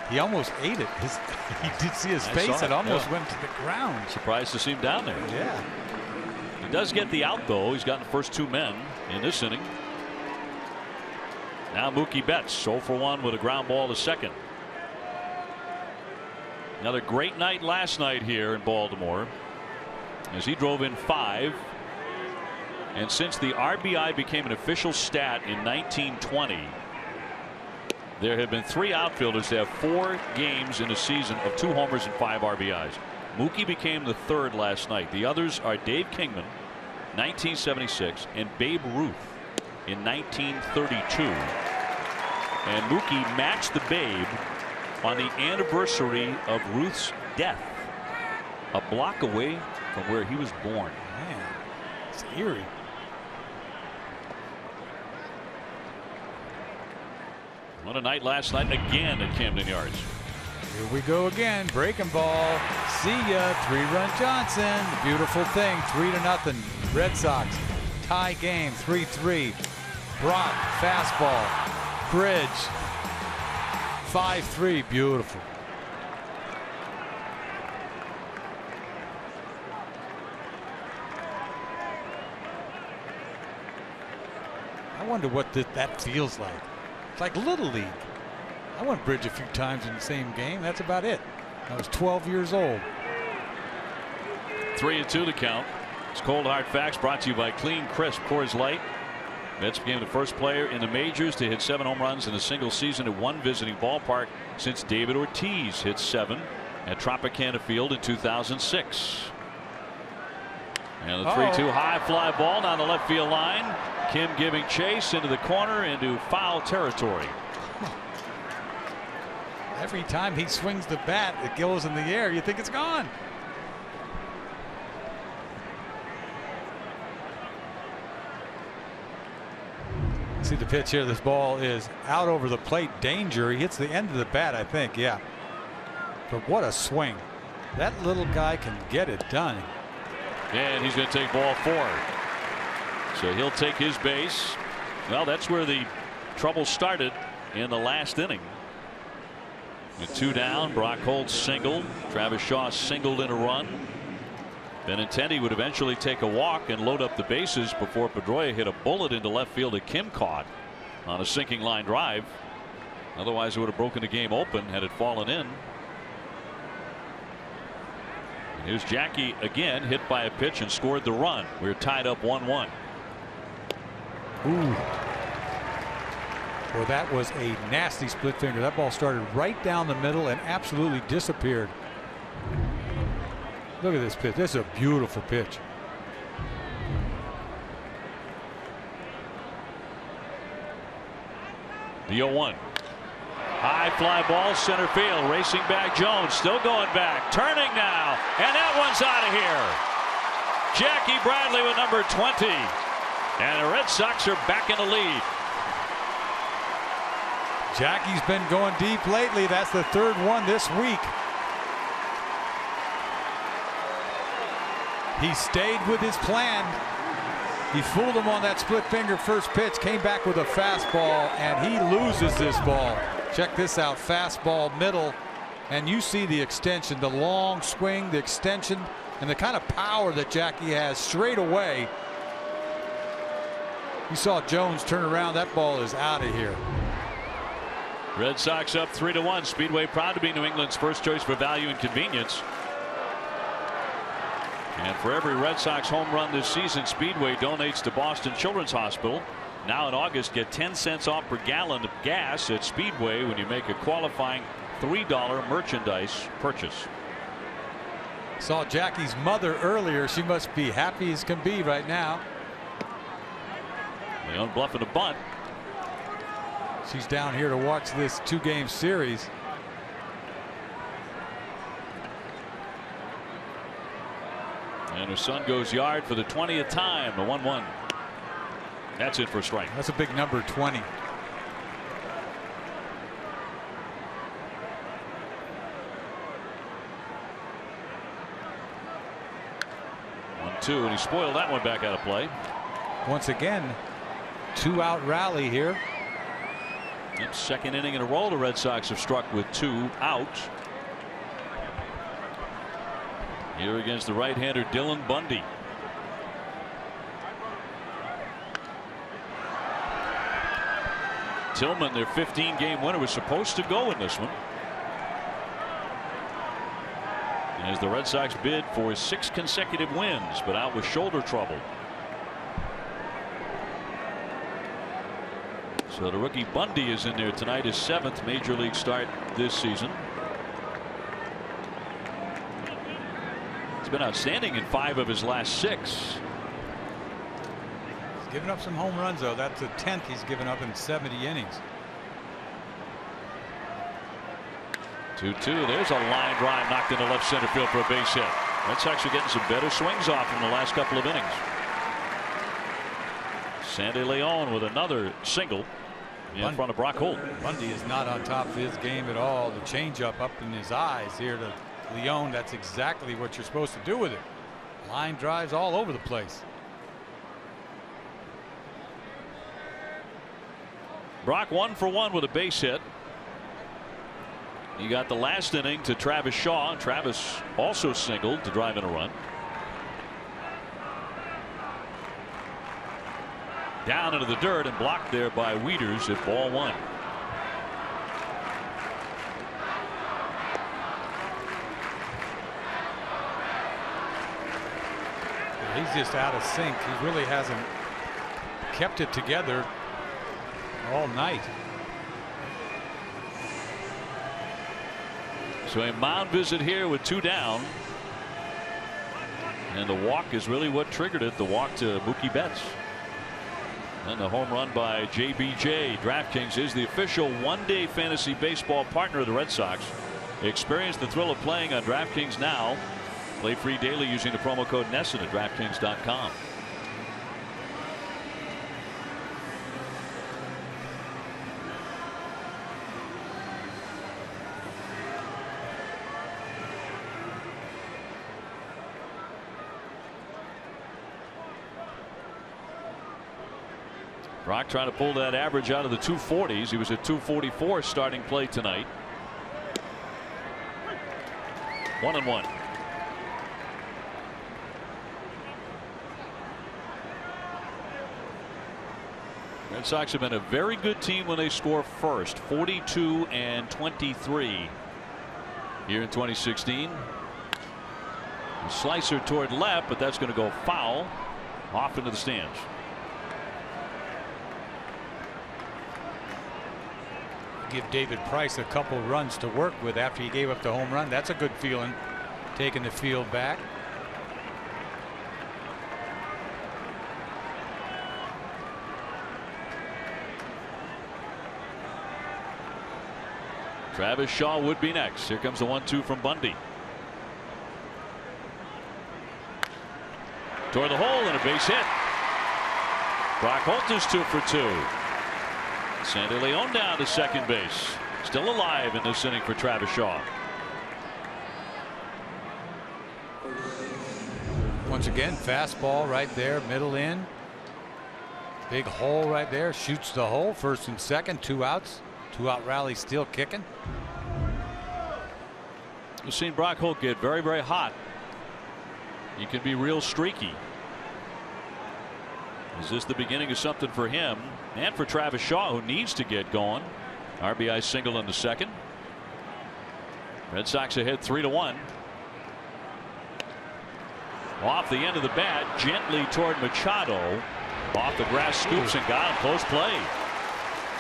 He almost ate it. You did see his face. It almost went to the ground. Surprised to see him down there. Yeah. He does get the out, though. He's gotten the first 2 men in this inning. Now Mookie Betts, 0 for 1 with a ground ball to second. Another great night last night here in Baltimore as he drove in 5. And since the RBI became an official stat in 1920, there have been 3 outfielders that have 4 games in a season of 2 homers and 5 RBIs. Mookie became the 3rd last night. The others are Dave Kingman, 1976, and Babe Ruth in 1932. And Mookie matched the Babe on the anniversary of Ruth's death, a block away from where he was born. Man, it's eerie. What a night last night again at Camden Yards. Here we go again. Breaking ball. See ya. 3-run Johnson. Beautiful thing. 3-0. Red Sox. Tie game. 3-3. Brock. Fastball. Bridge. 5-3. Beautiful. I wonder what that feels like. It's like Little League. I went Bridge a few times in the same game. That's about it. I was 12 years old. 3-2 to count. It's Cold Hard Facts brought to you by Clean Crisp Coors Light. Betts became the first player in the majors to hit 7 home runs in a single season at one visiting ballpark since David Ortiz hit 7 at Tropicana Field in 2006. And the 3-2 high fly ball down the left field line. Kim giving chase into the corner into foul territory. Every time he swings the bat, it goes in the air. You think it's gone. See the pitch here. This ball is out over the plate. Danger. He hits the end of the bat, I think. Yeah. But what a swing. That little guy can get it done. And he's going to take ball 4. So he'll take his base. Well, that's where the trouble started in the last inning. With 2 down, Brock Holt singled. Travis Shaw singled in a run. Benintendi would eventually take a walk and load up the bases before Pedroia hit a bullet into left field that Kim caught on a sinking line drive. Otherwise, it would have broken the game open had it fallen in. And here's Jackie again, hit by a pitch and scored the run. We're tied up 1-1. Ooh. Well, that was a nasty split finger. That ball started right down the middle and absolutely disappeared. Look at this pitch. This is a beautiful pitch. The 0-1. High fly ball center field. Racing back Jones. Still going back. Turning now. And that one's out of here. Jackie Bradley with number 20. And the Red Sox are back in the lead. Jackie's been going deep lately. That's the 3rd one this week. He stayed with his plan. He fooled him on that split finger first pitch, came back with a fastball, and he loses this ball. Check this out. Fastball middle, and you see the extension, the long swing, the extension, and the kind of power that Jackie has straight away. You saw Jones turn around. That ball is out of here. Red Sox up 3-1. Speedway proud to be New England's first choice for value and convenience. And for every Red Sox home run this season, Speedway donates to Boston Children's Hospital. Now in August, get 10 cents off per gallon of gas at Speedway when you make a qualifying $3 merchandise purchase. Saw Jackie's mother earlier. She must be happy as can be right now. Leon bluffing a bunt. She's down here to watch this 2-game series. And her son goes yard for the 20th time. The 1-1. That's it for a strike. That's a big number, 20. 2-2, and he spoiled that one back out of play. Once again, 2-out rally here. Yep, second inning in a row the Red Sox have struck with 2 outs. Here against the right-hander Dylan Bundy. Tillman, their 15-game winner, was supposed to go in this one, as the Red Sox bid for 6 consecutive wins, but out with shoulder trouble. So the rookie Bundy is in there tonight, his 7th major league start this season. He's been outstanding in 5 of his last 6. He's given up some home runs, though. That's the 10th he's given up in 70 innings. 2-2. There's a line drive knocked into left center field for a base hit. Red Sox are getting some better swings off in the last couple of innings. Sandy Leon with another single in front of Brock Holt. Bundy is not on top of his game at all. The changeup up in his eyes here to Leon. That's exactly what you're supposed to do with it. Line drives all over the place. Brock 1 for 1 with a base hit. He got the last inning to Travis Shaw. Travis also singled to drive in a run. Down into the dirt and blocked there by Wieters at ball 1. He's just out of sync. He really hasn't kept it together all night. So a mound visit here with 2 down. And the walk is really what triggered it. The walk to Mookie Betts. And the home run by JBJ. DraftKings is the official one-day fantasy baseball partner of the Red Sox. Experience the thrill of playing on DraftKings now. Play free daily using the promo code NESSON at DraftKings.com. Brock trying to pull that average out of the 240s. He was at 244 starting play tonight. 1-1. Red Sox have been a very good team when they score first. 42-23 here in 2016. A slicer toward left, but that's going to go foul off into the stands. Give David Price a couple runs to work with after he gave up the home run. That's a good feeling, taking the field back. Travis Shaw would be next. Here comes the 1-2 from Bundy. Toward the hole and a base hit. Brock Holt is 2 for 2. Sandy Leon down to second base. Still alive in this inning for Travis Shaw. Once again, fastball right there, middle in. Big hole right there. Shoots the hole. First and second. 2 outs. 2-out rally still kicking. We've seen Brock Holt get very, very hot. He can be real streaky. Is this the beginning of something for him and for Travis Shaw, who needs to get going? RBI single in the second. Red Sox ahead 3-1. Off the end of the bat, gently toward Machado. Off the grass, scoops and got him. Close play.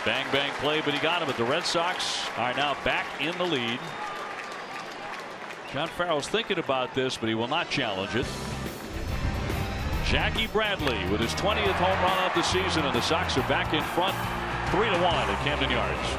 Bang bang play, but he got him. But the Red Sox are now back in the lead. John Farrell's thinking about this, but he will not challenge it. Jackie Bradley with his 20th home run of the season, and the Sox are back in front 3-1 at Camden Yards.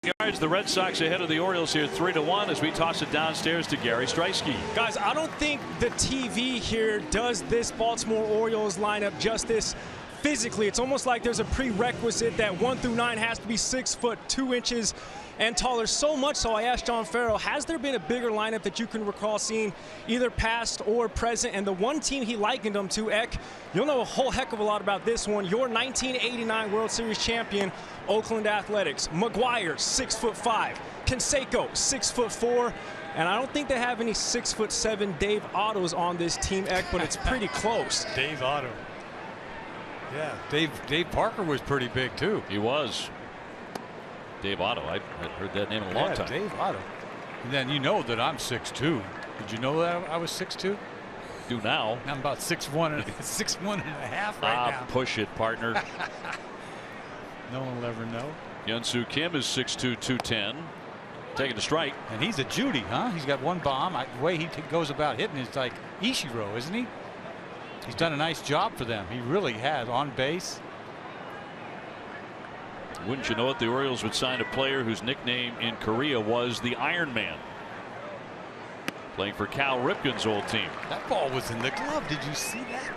Yards, the Red Sox ahead of the Orioles here 3-1 as we toss it downstairs to Gary Striewski. Guys, I don't think the TV here does this Baltimore Orioles lineup justice. Physically, it's almost like there's a prerequisite that 1 through 9 has to be 6 foot 2 inches and taller. So much so I asked John Farrell, has there been a bigger lineup that you can recall seeing either past or present? And the one team he likened them to, Eck, you'll know a whole heck of a lot about this one. Your 1989 World Series champion, Oakland Athletics. McGuire, 6'5". Canseco, 6'4". And I don't think they have any 6'7" Dave Ottos on this team, Eck, but it's pretty close. Dave Otto. Yeah, Dave Parker was pretty big too. He was. Dave Otto. I heard that name in a long time. Dave Otto. And then you know that I'm 6'2". Did you know that I was 6'2"? Do now. I'm about 6'1" and 6'1" and a half right now. Push it, partner. No one will ever know. Hyun-Soo Kim is 6'2", 210. Taking the strike. And he's a Judy, huh? He's got one bomb. The way he goes about hitting is like Ichiro, isn't he? He's done a nice job for them. He really has on base. Wouldn't you know it, the Orioles would sign a player whose nickname in Korea was the Iron Man. Playing for Cal Ripken's old team. That ball was in the glove. Did you see that?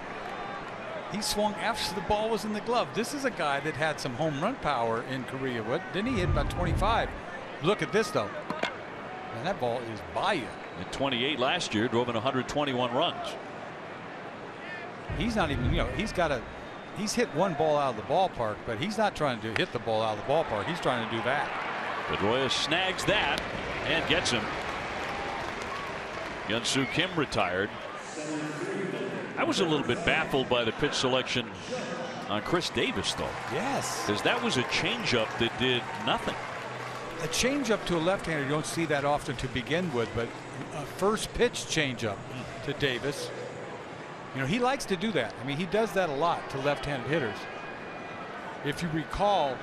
He swung after the ball was in the glove. This is a guy that had some home run power in Korea. Didn't he hit about 25? Look at this, though. And that ball is by you. At 28 last year, drove in 121 runs. He's not even, he's hit one ball out of the ballpark, but he's not trying to hit the ball out of the ballpark. He's trying to do that. Pedroia snags that and gets him. Hyun-Soo Kim retired. I was a little bit baffled by the pitch selection on Chris Davis, though. Yes. Because that was a changeup that did nothing. A changeup to a left-hander, you don't see that often to begin with, but a first pitch changeup to Davis. He likes to do that. I mean, he does that a lot to left-handed hitters. If you recall,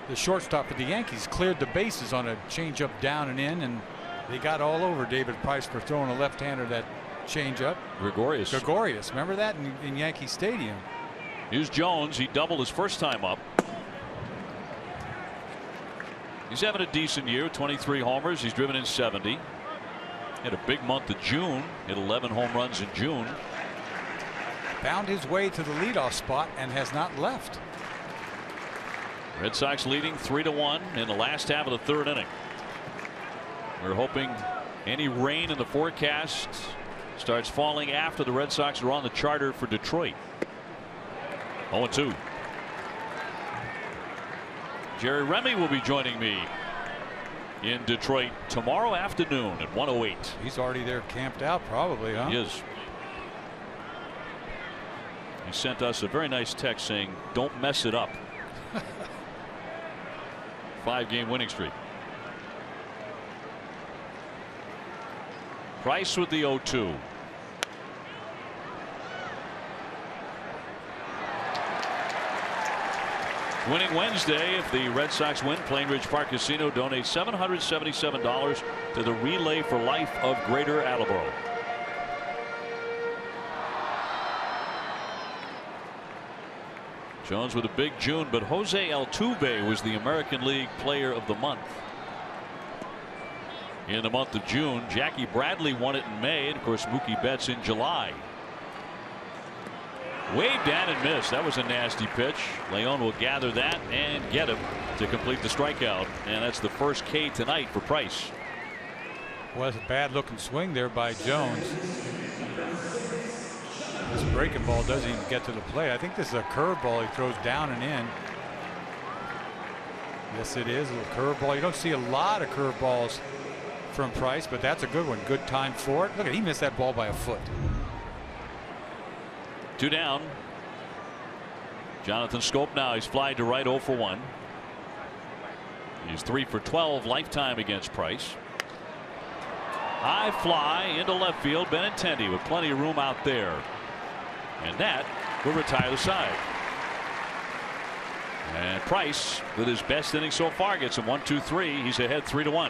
the shortstop for the Yankees cleared the bases on a changeup down and in, and they got all over David Price for throwing a left-hander that changeup. Gregorius. Remember that in Yankee Stadium? Here's Jones. He doubled his first time up. He's having a decent year, 23 homers. He's driven in 70. Had a big month of June. Hit 11 home runs in June. Found his way to the leadoff spot and has not left. Red Sox leading 3-1 in the last half of the third inning. We're hoping any rain in the forecast starts falling after the Red Sox are on the charter for Detroit. 0-2. Jerry Remy will be joining me in Detroit tomorrow afternoon at 1:08. He's already there camped out probably, huh? He is. He sent us a very nice text saying, don't mess it up. 5-game winning streak. Price with the 0-2. Winning Wednesday, if the Red Sox win, Plainridge Park Casino donates $777 to the Relay for Life of Greater Attleboro. Jones with a big June, but Jose Altuve was the American League Player of the Month. In the month of June, Jackie Bradley won it in May, and of course Mookie Betts in July. Waved down and missed. That was a nasty pitch. Leon will gather that and get him to complete the strikeout. And that's the first K tonight for Price. Well, that's a bad looking swing there by Jones. This breaking ball doesn't even get to the plate. I think this is a curveball he throws down and in. Yes, it is a curveball. You don't see a lot of curveballs from Price, but that's a good one. Good time for it. Look at, he missed that ball by a foot. 2 down. Jonathan Scope now. He's flied to right, 0 for 1. He's 3 for 12 lifetime against Price. High fly into left field. Benintendi with plenty of room out there. And that will retire the side. And Price, with his best inning so far, gets him 1-2-3. He's ahead 3-1.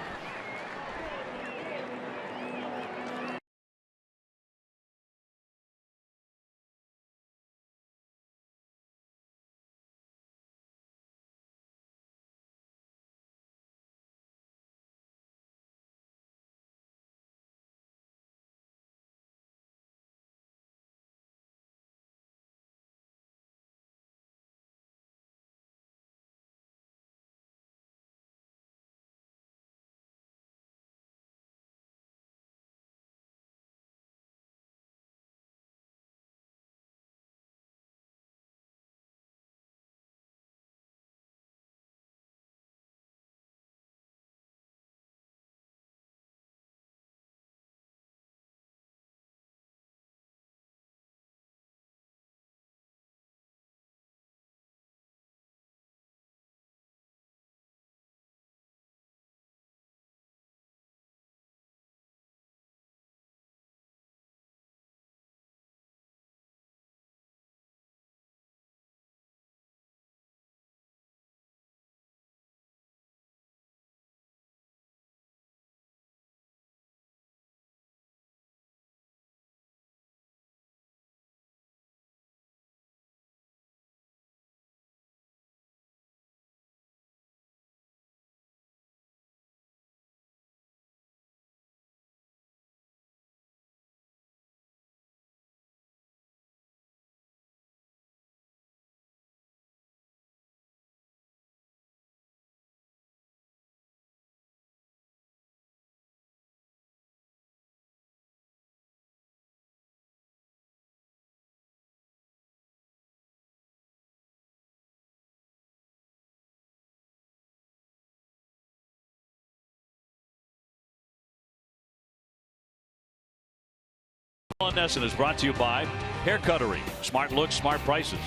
NESN is brought to you by Hair Cuttery, smart looks, smart prices.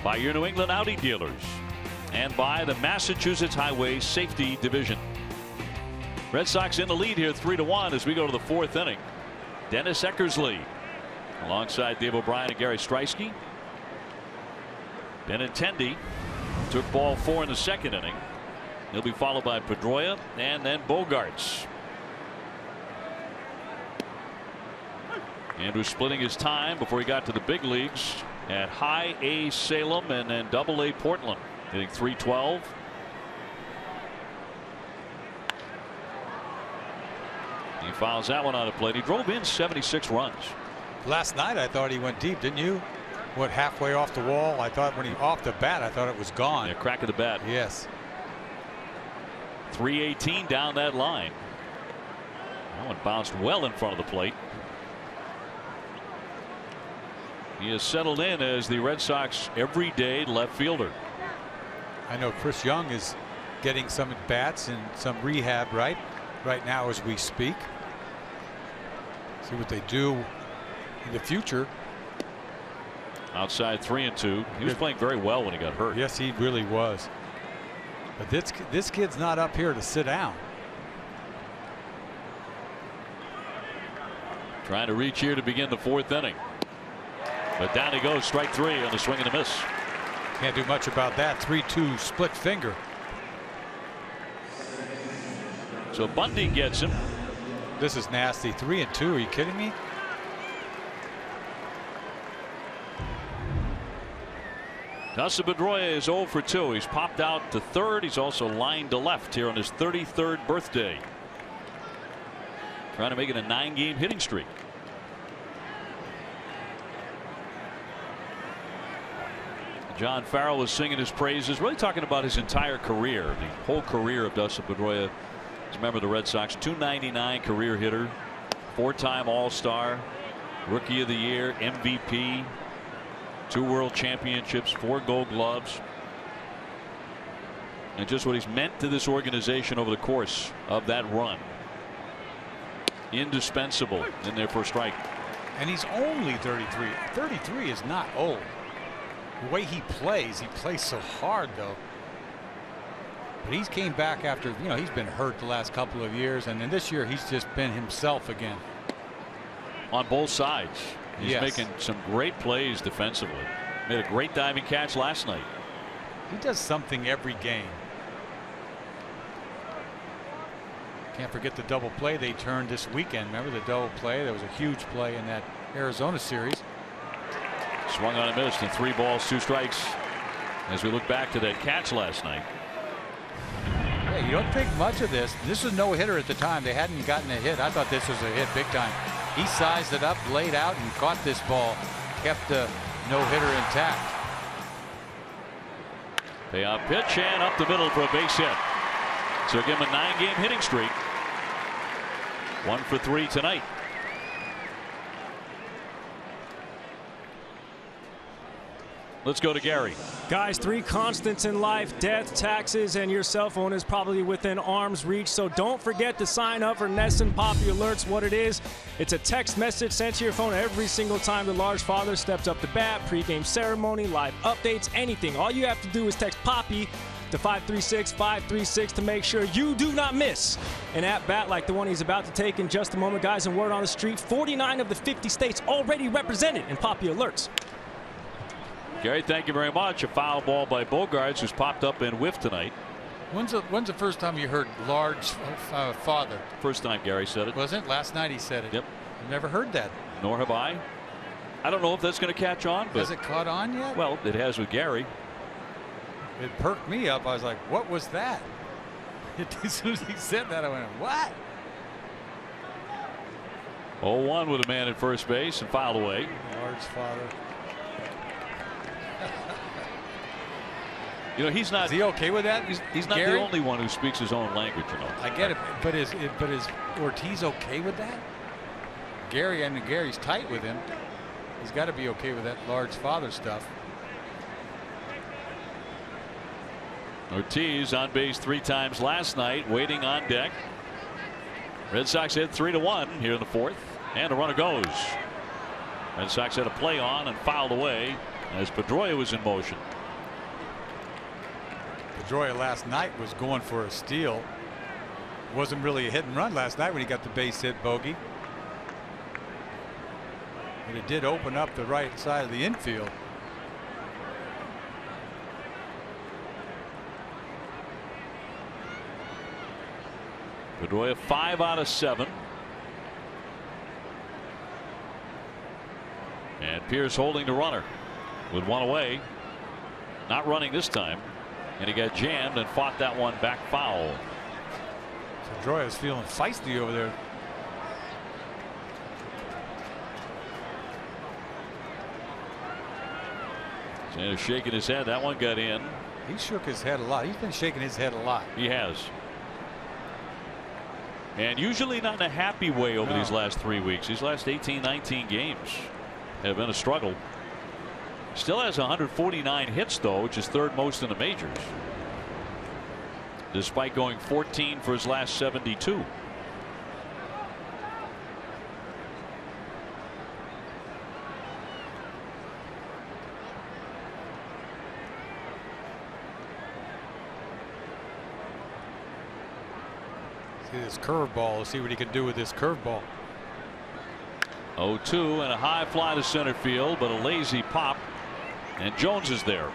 By your New England Audi dealers. And by the Massachusetts Highway Safety Division. Red Sox in the lead here 3-1 as we go to the 4th inning. Dennis Eckersley alongside Dave O'Brien and Gary Striewski. Benintendi took ball 4 in the 2nd inning. He'll be followed by Pedroia and then Bogaerts. Andrew splitting his time before he got to the big leagues at High A Salem and then Double A Portland, hitting .312. He fouls that one out of play. He drove in 76 runs. Last night I thought he went deep, didn't you? Went halfway off the wall. I thought when he off the bat, I thought it was gone. Yeah, crack of the bat. Yes. 318 down that line. That one bounced well in front of the plate. He is settled in as the Red Sox everyday left fielder. I know Chris Young is getting some at bats and some rehab right now as we speak. See what they do in the future. Outside 3-2. He was playing very well when he got hurt. Yes, he really was. But this kid's not up here to sit down. Trying to reach here to begin the 4th inning. But down he goes, strike 3 on the swing and a miss. Can't do much about that. 3-2 split finger. So Bundy gets him. This is nasty. 3-2. Are you kidding me? Dustin Pedroia is 0 for 2. He's popped out to third. He's also lined to left here on his 33rd birthday. Trying to make it a 9-game hitting streak. John Farrell was singing his praises, really talking about his entire career, the whole career of Dustin Pedroia. He's a member of the Red Sox, .299 career hitter, 4-time All-Star, Rookie of the Year, MVP, 2 World Championships, 4 Gold Gloves, and just what he's meant to this organization over the course of that run. Indispensable in there for a strike. And he's only 33. 33 is not old. The way he plays so hard though. But he's came back after, he's been hurt the last couple of years, and then this year he's just been himself again. On both sides. He's making some great plays defensively. Made a great diving catch last night. He does something every game. Can't forget the double play they turned this weekend. Remember the double play? There was a huge play in that Arizona series. Swung on and missed, and 3 balls, 2 strikes. As we look back to that catch last night. Hey, you don't think much of this. This was no hitter at the time. They hadn't gotten a hit. I thought this was a hit big time. He sized it up, laid out, and caught this ball. Kept the no-hitter intact. Payoff pitch and up the middle for a base hit. So give him a 9-game hitting streak. 1 for 3 tonight. Let's go to Gary. Guys, 3 constants in life: death, taxes, and your cell phone is probably within arm's reach. So don't forget to sign up for NESN Poppy Alerts. What it is, it's a text message sent to your phone every single time the large father steps up to bat, pregame ceremony, live updates, anything. All you have to do is text Poppy to 536-536 to make sure you do not miss an at-bat like the one he's about to take in just a moment. Guys, and word on the street, 49 of the 50 states already represented in Poppy Alerts. Gary, thank you very much. A foul ball by Bogaerts, who's popped up and whiffed tonight. When's the first time you heard large father? First time Gary said it. Was it? Last night he said it. Yep. I've never heard that. Nor have I. I don't know if that's going to catch on. But has it caught on yet? Well, it has with Gary. It perked me up. I was like, what was that? As soon as he said that, I went, what? 0-1 with a man at first base and fouled away. Large father. He's not. Is he okay with that? He's not Gary? the only one who speaks his own language. I get it, but is Ortiz okay with that? Gary's tight with him. He's got to be okay with that large father stuff. Ortiz on base 3 times last night, waiting on deck. Red Sox hit 3-1 here in the 4th. And the runner goes. Red Sox had a play on and fouled away as Pedroia was in motion. Pedroia last night was going for a steal. Wasn't really a hit and run last night when he got the base hit bogey. But it did open up the right side of the infield. Pedroia 5 out of 7. And Pierce holding the runner with one away. Not running this time. And he got jammed and fought that one back foul. Pedroia's feeling feisty over there. Sanders shaking his head. That one got in. He shook his head a lot. He's been shaking his head a lot. He has. And usually not in a happy way over these last 3 weeks. These last 18, 19 games have been a struggle. Still has 149 hits, though, which is third most in the majors, despite going 14 for his last 72. See this curveball. Let's see what he can do with this curveball. 0-2 and a high fly to center field, but a lazy pop. And Jones is there.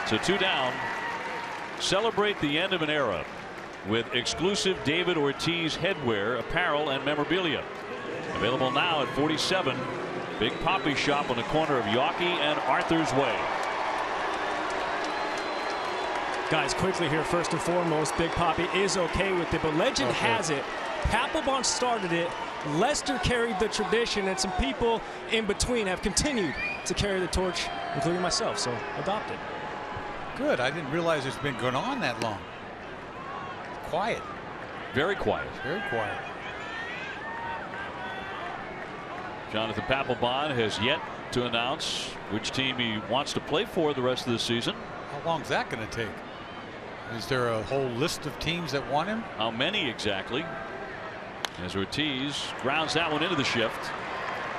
So 2 down. Celebrate the end of an era with exclusive David Ortiz headwear, apparel, and memorabilia. Available now at 47. Big Poppy shop on the corner of Yawkey and Arthur's Way. Guys, quickly here, first and foremost, Big Poppy is okay with it, but legend has it, Papelbon started it, Lester carried the tradition, and some people in between have continued to carry the torch, including myself, so adopt it. Good. I didn't realize it's been going on that long. Quiet. Very quiet. Very quiet. Jonathan Papelbon has yet to announce which team he wants to play for the rest of the season. How long is that going to take? Is there a whole list of teams that want him? How many exactly? As Ortiz grounds that one into the shift,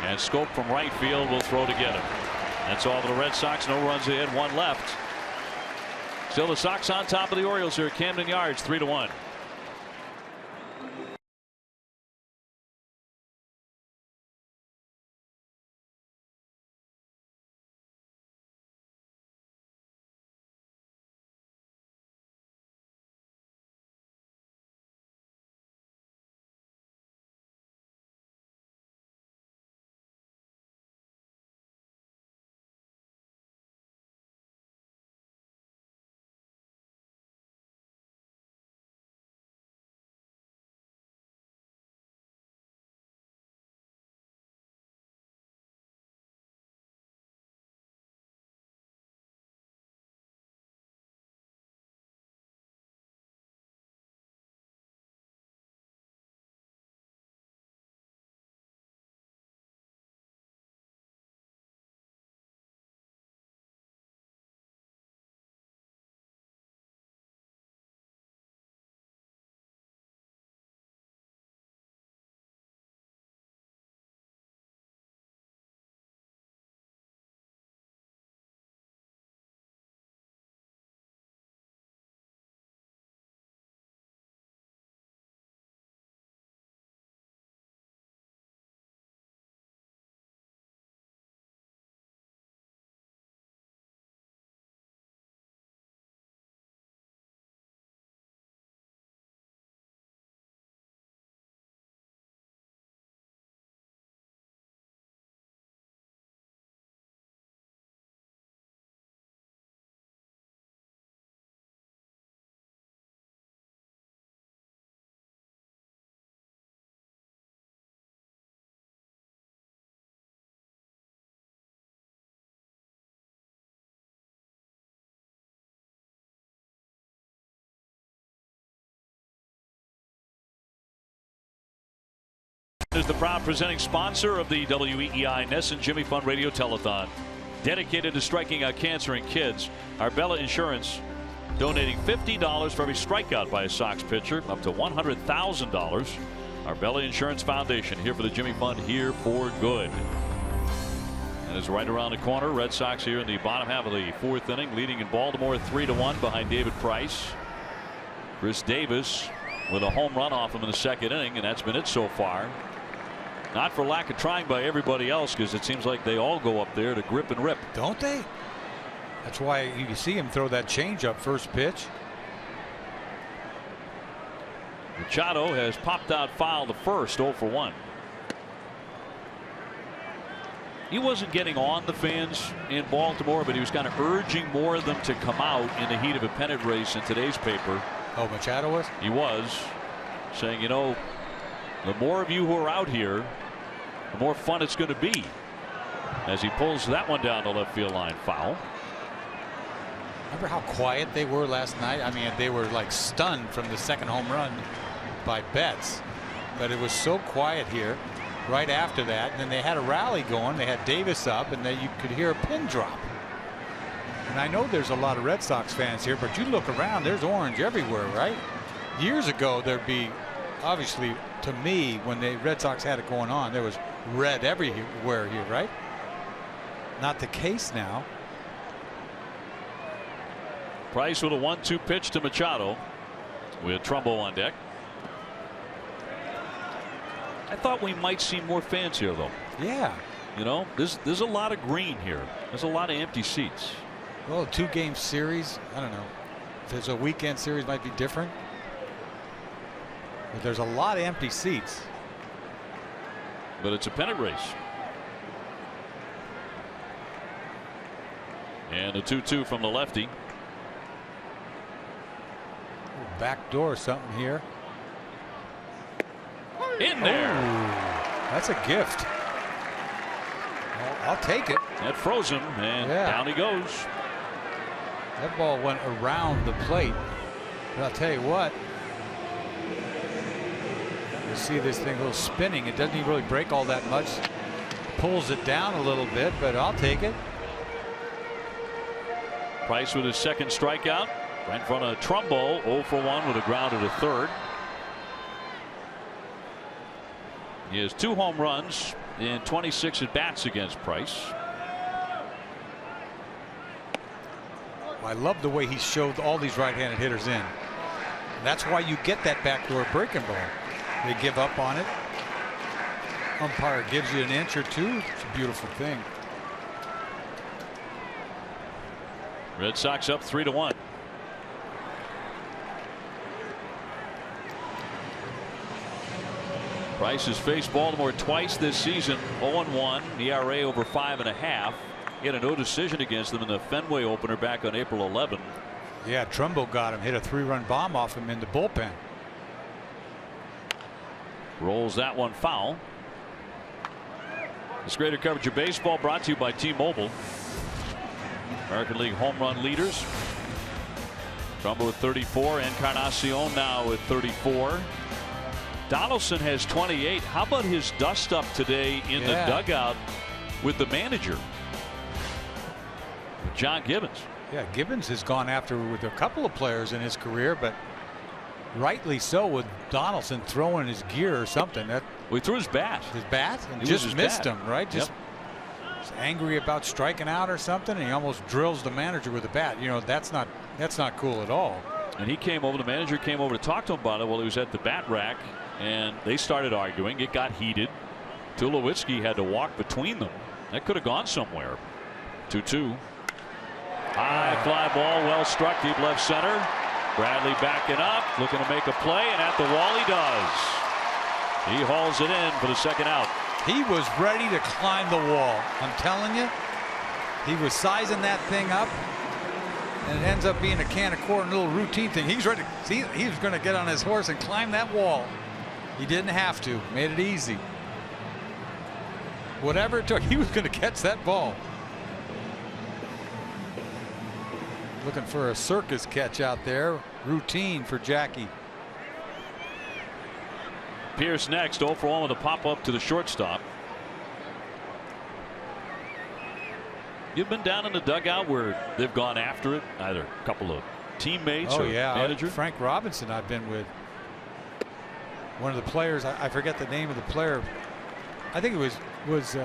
and Scope from right field will throw to get him. That's all for the Red Sox. No runs ahead, 1 left. Still the Sox on top of the Orioles here at Camden Yards, 3-1. Is the proud presenting sponsor of the WEEI NESN Jimmy Fund Radio Telethon. Dedicated to striking out cancer in kids, Arbella Insurance donating $50 for every strikeout by a Sox pitcher, up to $100,000. Arbella Insurance Foundation, here for the Jimmy Fund, here for good. And it's right around the corner. Red Sox here in the bottom half of the 4th inning, leading in Baltimore 3-1 behind David Price. Chris Davis with a home run off him in the 2nd inning, and that's been it so far. Not for lack of trying by everybody else, because it seems like they all go up there to grip and rip. Don't they? That's why you see him throw that changeup first pitch. Machado has popped out foul the first, 0 for 1. He wasn't getting on the fans in Baltimore, but he was kind of urging more of them to come out in the heat of a pennant race in today's paper. Oh, Machado was? He was saying, you know, the more of you who are out here, the more fun it's going to be. As he pulls that one down the left field line, foul. Remember how quiet they were last night? I mean, they were like stunned from the 2nd home run by Betts. But it was so quiet here right after that. And then they had a rally going. They had Davis up, and then you could hear a pin drop. And I know there's a lot of Red Sox fans here, but you look around, there's orange everywhere, right? Years ago, there'd be, obviously, to me, when the Red Sox had it going on, there was red everywhere here, right? Not the case now. Price with a 1-2 pitch to Machado with Trumbo on deck. I thought we might see more fans here, though. Yeah. You know, there's a lot of green here. There's a lot of empty seats. Well, a 2-game series, I don't know. If there's a weekend series, it might be different. But there's a lot of empty seats. But it's a pennant race. And a 2-2 from the lefty. Back door something here. In there. Ooh, that's a gift. I'll take it. That froze him, and down he goes. That ball went around the plate. But I'll tell you what. You see this thing a little spinning. It doesn't even really break all that much. Pulls it down a little bit, but I'll take it. Price with his 2nd strikeout. Right in front of Trumbo, 0 for 1 with a grounder to 3rd. He has 2 home runs in 26 at bats against Price. I love the way he showed all these right-handed hitters in. And that's why you get that backdoor breaking ball. They give up on it. Umpire gives you an inch or two. It's a beautiful thing. Red Sox up 3-1. Price has faced Baltimore twice this season. 0-1, ERA over 5.5. He had a no decision against them in the Fenway opener back on April 11. Yeah, Trumbo got him, hit a 3-run bomb off him in the bullpen. Rolls that one foul. This greater coverage of baseball brought to you by T-Mobile. American League home run leaders. Trumbo with 34, Encarnacion now with 34. Donaldson has 28. How about his dust up today in the dugout with the manager, John Gibbons? Yeah, Gibbons has gone after with a couple of players in his career, but rightly so with Donaldson throwing his gear or something. That he threw his bat. His bat and just missed him, right? Just angry about striking out or something, and he almost drills the manager with the bat. You know, that's not cool at all. And he came over. The manager came over to talk to him about it while he was at the bat rack. And they started arguing. It got heated. Tulowitzki had to walk between them. That could have gone somewhere. 2-2. High fly ball, well struck, deep left center. Bradley backing up, looking to make a play, and at the wall he does. He hauls it in for the 2nd out. He was ready to climb the wall. I'm telling you, he was sizing that thing up, and it ends up being a can of corn, a little routine thing. He's ready. See, he was going to get on his horse and climb that wall. He didn't have to. Made it easy. Whatever it took, he was going to catch that ball. Looking for a circus catch out there. Routine for Jackie. Pierce next, 0 for 1 with a pop up to the shortstop. You've been down in the dugout where they've gone after it, either a couple of teammates Oh or yeah, manager? Frank Robinson. I've been with one of the players. I forget the name of the player. I think it was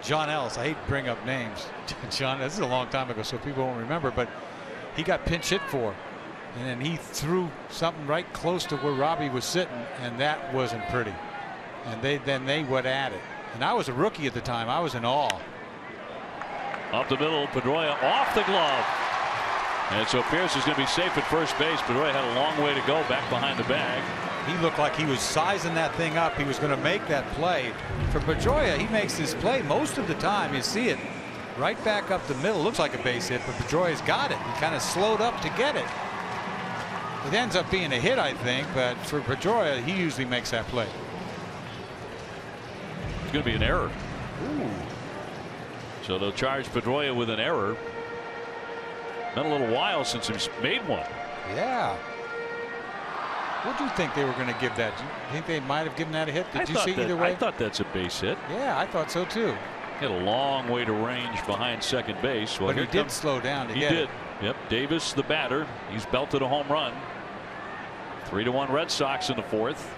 John Ellis. I hate to bring up names. John, this is a long time ago, so people won't remember. But he got pinch hit for, and then he threw something right close to where Robbie was sitting, and that wasn't pretty. And then they went at it. And I was a rookie at the time. I was in awe. Up the middle, Pedroia off the glove. And so Pierce is going to be safe at first base. Pedroia had a long way to go back behind the bag. He looked like he was sizing that thing up. He was going to make that play. For Pedroia, he makes this play most of the time. You see it right back up the middle. Looks like a base hit, but Pedroia's got it. He kind of slowed up to get it. It ends up being a hit, I think, but for Pedroia, he usually makes that play. It's going to be an error. Ooh. So they'll charge Pedroia with an error. Been a little while since he's made one. Yeah. What do you think they were going to give that? Do you think they might have given that a hit? Did you see either way? I thought that's a base hit. Yeah, I thought so too. He had a long way to range behind second base. Well, but he did slow down to get it. He did. Yep. Davis, the batter, he's belted a home run. 3-1 Red Sox in the fourth.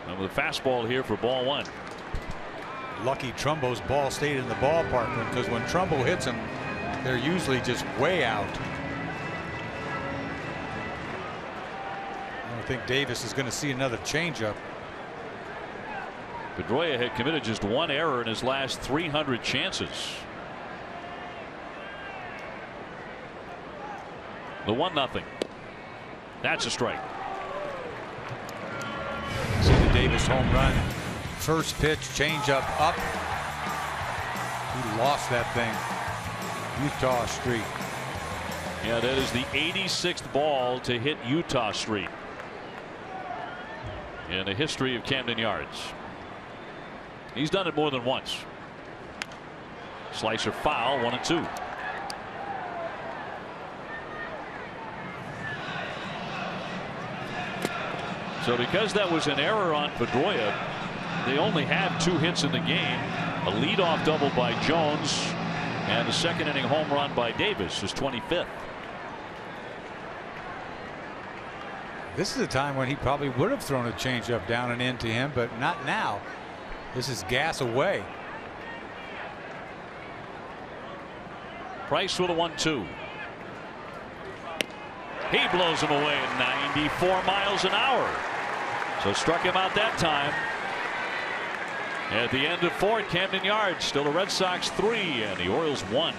And with a fastball here for ball one. Lucky Trumbo's ball stayed in the ballpark, because when Trumbo hits them, they're usually just way out. I don't think Davis is going to see another changeup. Pedroia had committed just one error in his last 300 chances. The 1-0. That's a strike. See the Davis home run. First pitch, changeup up. He lost that thing. Utah Street. Yeah, that is the 86th ball to hit Utah Street in the history of Camden Yards. He's done it more than once. Slicer foul, 1-2. So because that was an error on Pedroia, they only had 2 hits in the game. A leadoff double by Jones and a second inning home run by Davis, his 25th. This is a time when he probably would have thrown a changeup down and into him, but not now. This is gas away. Price with a 1-2. He blows him away at 94 miles an hour. So struck him out that time. At the end of 4 at Camden Yards, still the Red Sox 3 and the Orioles 1.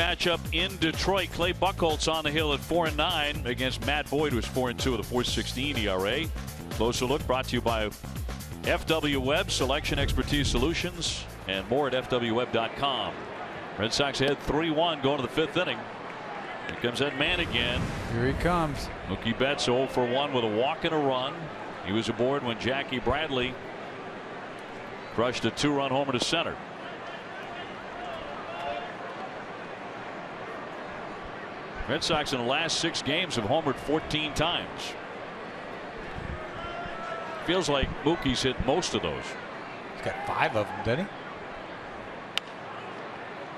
Matchup in Detroit. Clay Buchholz on the hill at 4-9 against Matt Boyd, who's 4-2 with a 4.16 ERA. Closer look brought to you by FW Web, Selection Expertise Solutions, and more at FWWeb.com. Red Sox ahead 3-1 going to the 5th inning. Here comes that man again. Here he comes. Mookie Betts 0 for 1 with a walk and a run. He was aboard when Jackie Bradley crushed a 2-run homer to center. Red Sox in the last 6 games have homered 14 times. Feels like Mookie's hit most of those. He's got 5 of them, didn't he?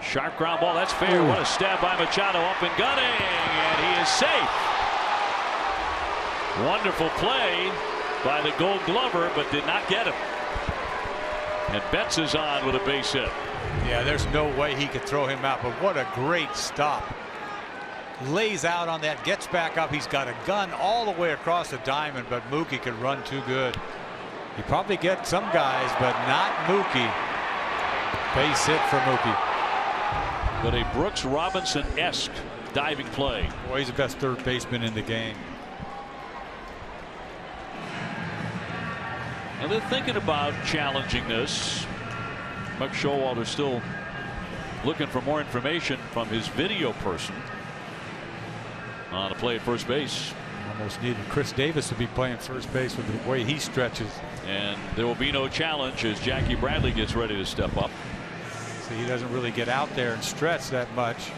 Sharp ground ball. That's fair. Ooh. What a stab by Machado, up and gunning, and he is safe. Wonderful play by the Gold Glover, but did not get him. And Betts is on with a base hit. Yeah, there's no way he could throw him out, but what a great stop. Lays out on that, gets back up. He's got a gun all the way across the diamond, but Mookie could run too good. He probably get some guys, but not Mookie. Base hit for Mookie. But a Brooks Robinson-esque diving play. Boy, he's the best third baseman in the game. And they're thinking about challenging this. Buck Showalter still looking for more information from his video person on the play at first base. Almost needed Chris Davis to be playing first base with the way he stretches. And there will be no challenge as Jackie Bradley gets ready to step up. So he doesn't really get out there and stretch that much.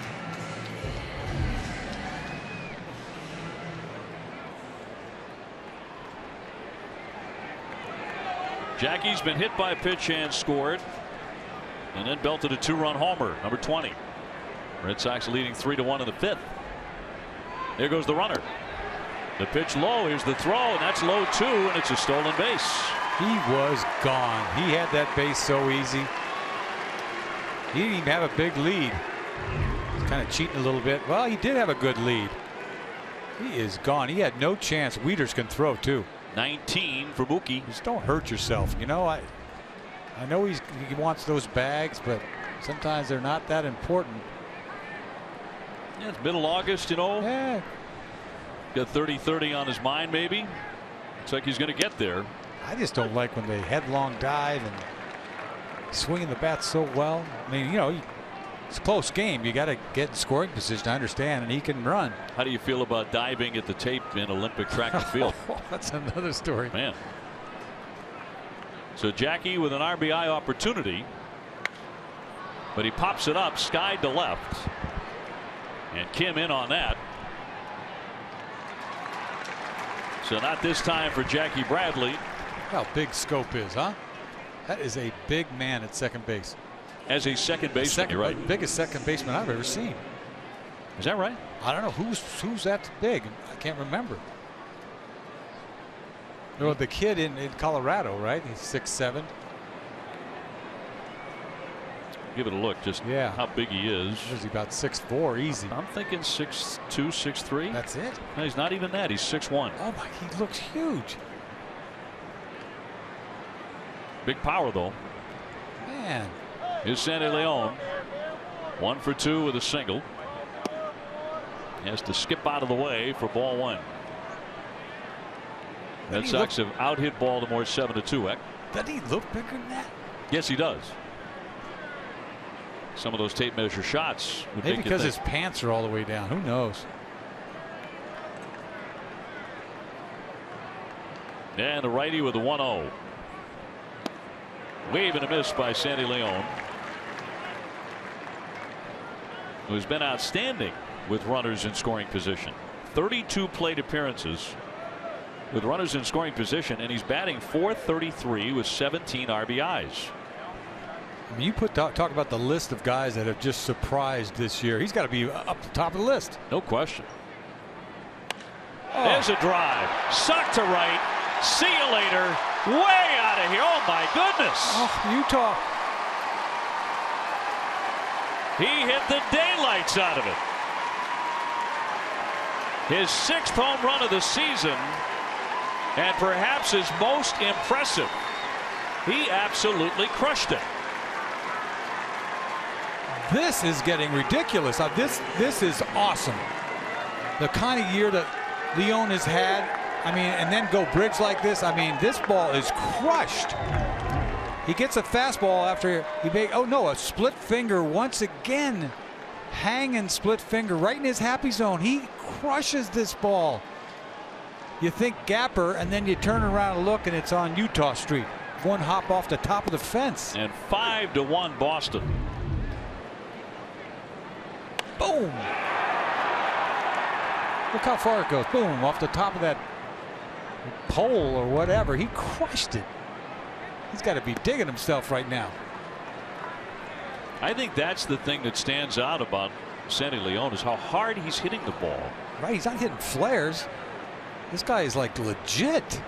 Jackie's been hit by a pitch and scored, and then belted a 2-run homer, number 20. Red Sox leading 3-1 in the 5th. There goes the runner. The pitch low. Here's the throw, and that's low too, and it's a stolen base. He was gone. He had that base so easy. He didn't even have a big lead. He's kind of cheating a little bit. Well, he did have a good lead. He is gone. He had no chance. Wieters can throw too. 19 for Mookie. Just don't hurt yourself. You know, I know he wants those bags, but sometimes they're not that important. Yeah, it's middle August, you know. Yeah. Got 30-30 on his mind, maybe. Looks like he's going to get there. I just don't like when they headlong dive and swinging the bat so well. I mean, you know, it's a close game. You got to get in scoring position. I understand, and he can run. How do you feel about diving at the tape in Olympic track and field? That's another story, man. So Jackie with an RBI opportunity, but he pops it up, skied to left, and Kim in on that. So not this time for Jackie Bradley. How big Scope is, huh? That is a big man at second base. As a second baseman, you're right. Biggest second baseman I've ever seen. Is that right? I don't know who's that big. I can't remember. No, the kid in Colorado, right? He's 6'7". Give it a look, just how big he is. Is he about 6'4", easy? I'm thinking 6'2", 6'3". That's it? No, he's not even that. He's 6'1". Oh my, he looks huge. Big power though. Man. Here's Sandy Leon. 1 for 2 with a single. He has to skip out of the way for ball 1. Red Sox have out-hit Baltimore 7-2. Eck. Doesn't he look bigger than that? Yes, he does. Some of those tape measure shots would maybe make because his pants are all the way down. Who knows? And the righty with the 1-0. Wave and a miss by Sandy Leon, who's been outstanding with runners in scoring position. 32 plate appearances with runners in scoring position, and he's batting .433 with 17 RBIs. I mean, you talk about the list of guys that have just surprised this year. He's got to be up the top of the list. No question. Oh. There's a drive. Suck to right. See you later. Way out of here. Oh, my goodness. Oh, Utah. He hit the daylights out of it. His 6th home run of the season, and perhaps his most impressive. He absolutely crushed it. This is getting ridiculous. This is awesome. The kind of year that Leon has had. I mean, and then go bridge like this. I mean, this ball is crushed. He gets a fastball after he made, oh no, a split finger once again. Hanging split finger right in his happy zone. He crushes this ball. You think gapper, and then you turn around and look, and it's on Utah Street. One hop off the top of the fence. And 5-1 Boston. Boom. Look how far it goes. Boom, off the top of that pole or whatever. He crushed it. He's got to be digging himself right now. I think that's the thing that stands out about Sandy Leon is how hard he's hitting the ball. Right, he's not hitting flares. This guy is like legit.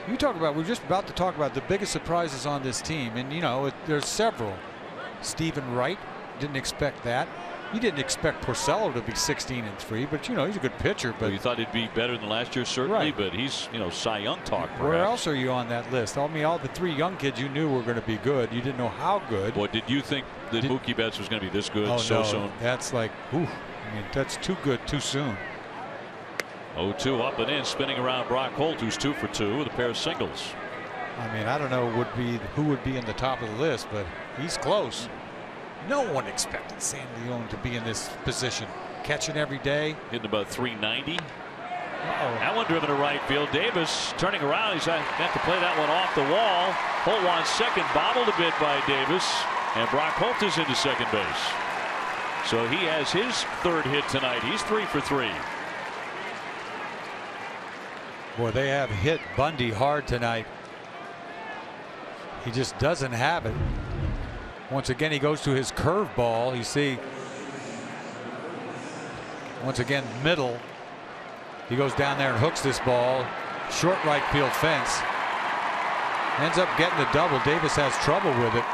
You talk about, we're just about to talk about the biggest surprises on this team, and you know, there's several. Stephen Wright, didn't expect that. You didn't expect Porcello to be 16-3, but you know, he's a good pitcher. But well, you thought he'd be better than last year, certainly, right. But he's, you know, Cy Young talk. Perhaps. Where else are you on that list? I mean, all the three young kids you knew were going to be good. You didn't know how good. Boy, did you think that Mookie Betts was going to be this good so soon? That's like, ooh, I mean, that's too good too soon. 0-2 up and in, spinning around Brock Holt, who's 2 for 2 with a pair of singles. I mean, I don't know who would be in the top of the list, but he's close. No one expected Sandy Leon to be in this position. Catching every day. Hitting about 390. That one driven to right field. Davis turning around. He's got to play that one off the wall. Holt wants second. Bobbled a bit by Davis. And Brock Holt is into second base. So he has his third hit tonight. He's 3 for 3. Boy, they have hit Bundy hard tonight. He just doesn't have it. Once again, he goes to his curveball. You see, once again, middle. He goes down there and hooks this ball. Short right field fence. Ends up getting the double. Davis has trouble with it.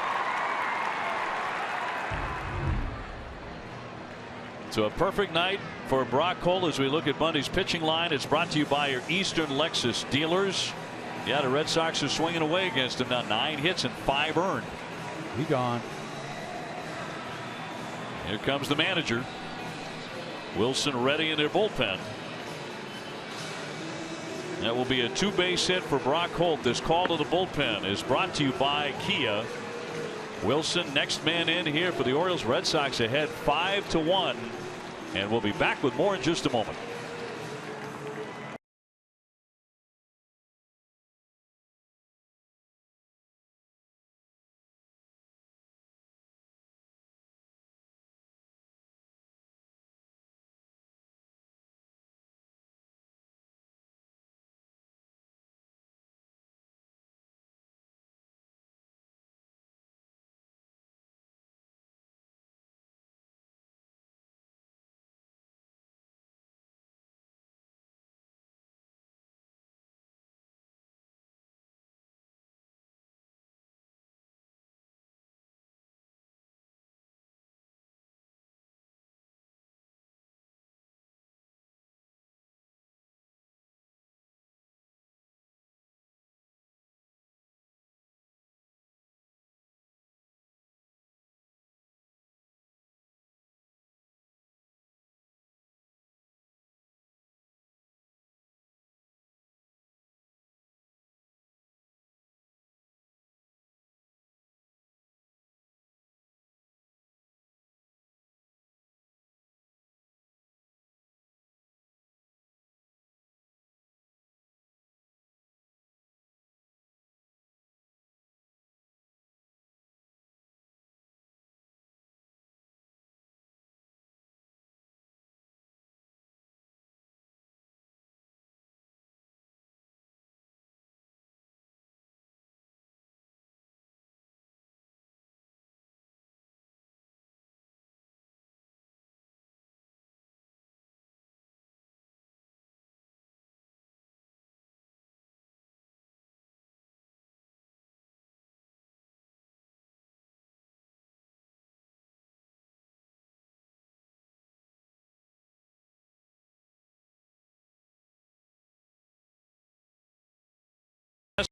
So a perfect night for Brock Holt as we look at Bundy's pitching line. It's brought to you by your Eastern Lexus dealers. Yeah, the Red Sox are swinging away against him now. 9 hits and 5 earned. He gone. Here comes the manager. Wilson ready in their bullpen. That will be a 2-base hit for Brock Holt. This call to the bullpen is brought to you by Kia. Wilson next man in here for the Orioles. Red Sox ahead 5-1. And we'll be back with more in just a moment.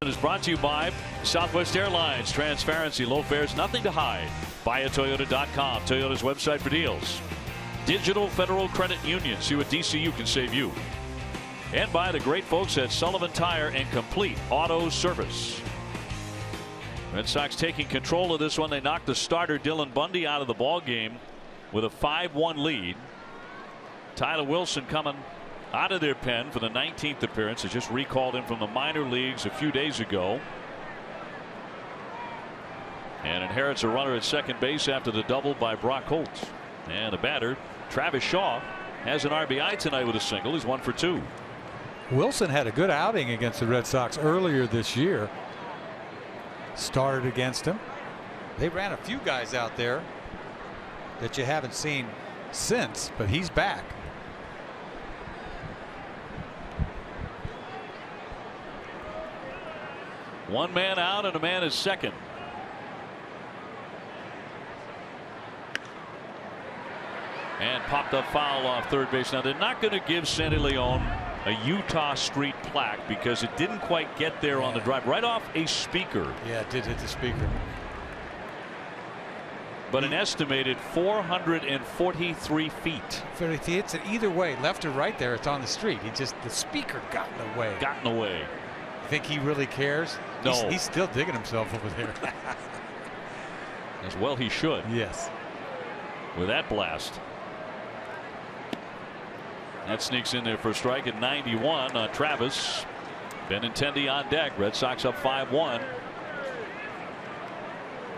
is brought to you by Southwest Airlines. Transparency, low fares, nothing to hide. BuyAToyota.com, Toyota's website for deals. Digital Federal Credit Union. See what DCU can save you. And by the great folks at Sullivan Tire and Complete Auto Service. Red Sox taking control of this one. They knocked the starter Dylan Bundy out of the ball game with a 5-1 lead. Tyler Wilson coming out of their pen for the 19th appearance. They just recalled him from the minor leagues a few days ago. And inherits a runner at second base after the double by Brock Holt. And the batter, Travis Shaw, has an RBI tonight with a single. He's 1 for 2. Wilson had a good outing against the Red Sox earlier this year. Started against him. They ran a few guys out there that you haven't seen since, but he's back. One man out and a man is second. And popped up foul off third base. Now they're not going to give Sandy Leon a Utah Street plaque because it didn't quite get there on the drive. Right off a speaker. Yeah, it did hit the speaker. But an estimated 443 feet. 30 feet. It's either way, left or right there. It's on the street. The speaker got in the way. Gotten away. Think he really cares? No. He's still digging himself over there. As well he should. Yes. With that blast. That sneaks in there for a strike at 91 on Travis. Benintendi on deck. Red Sox up 5-1.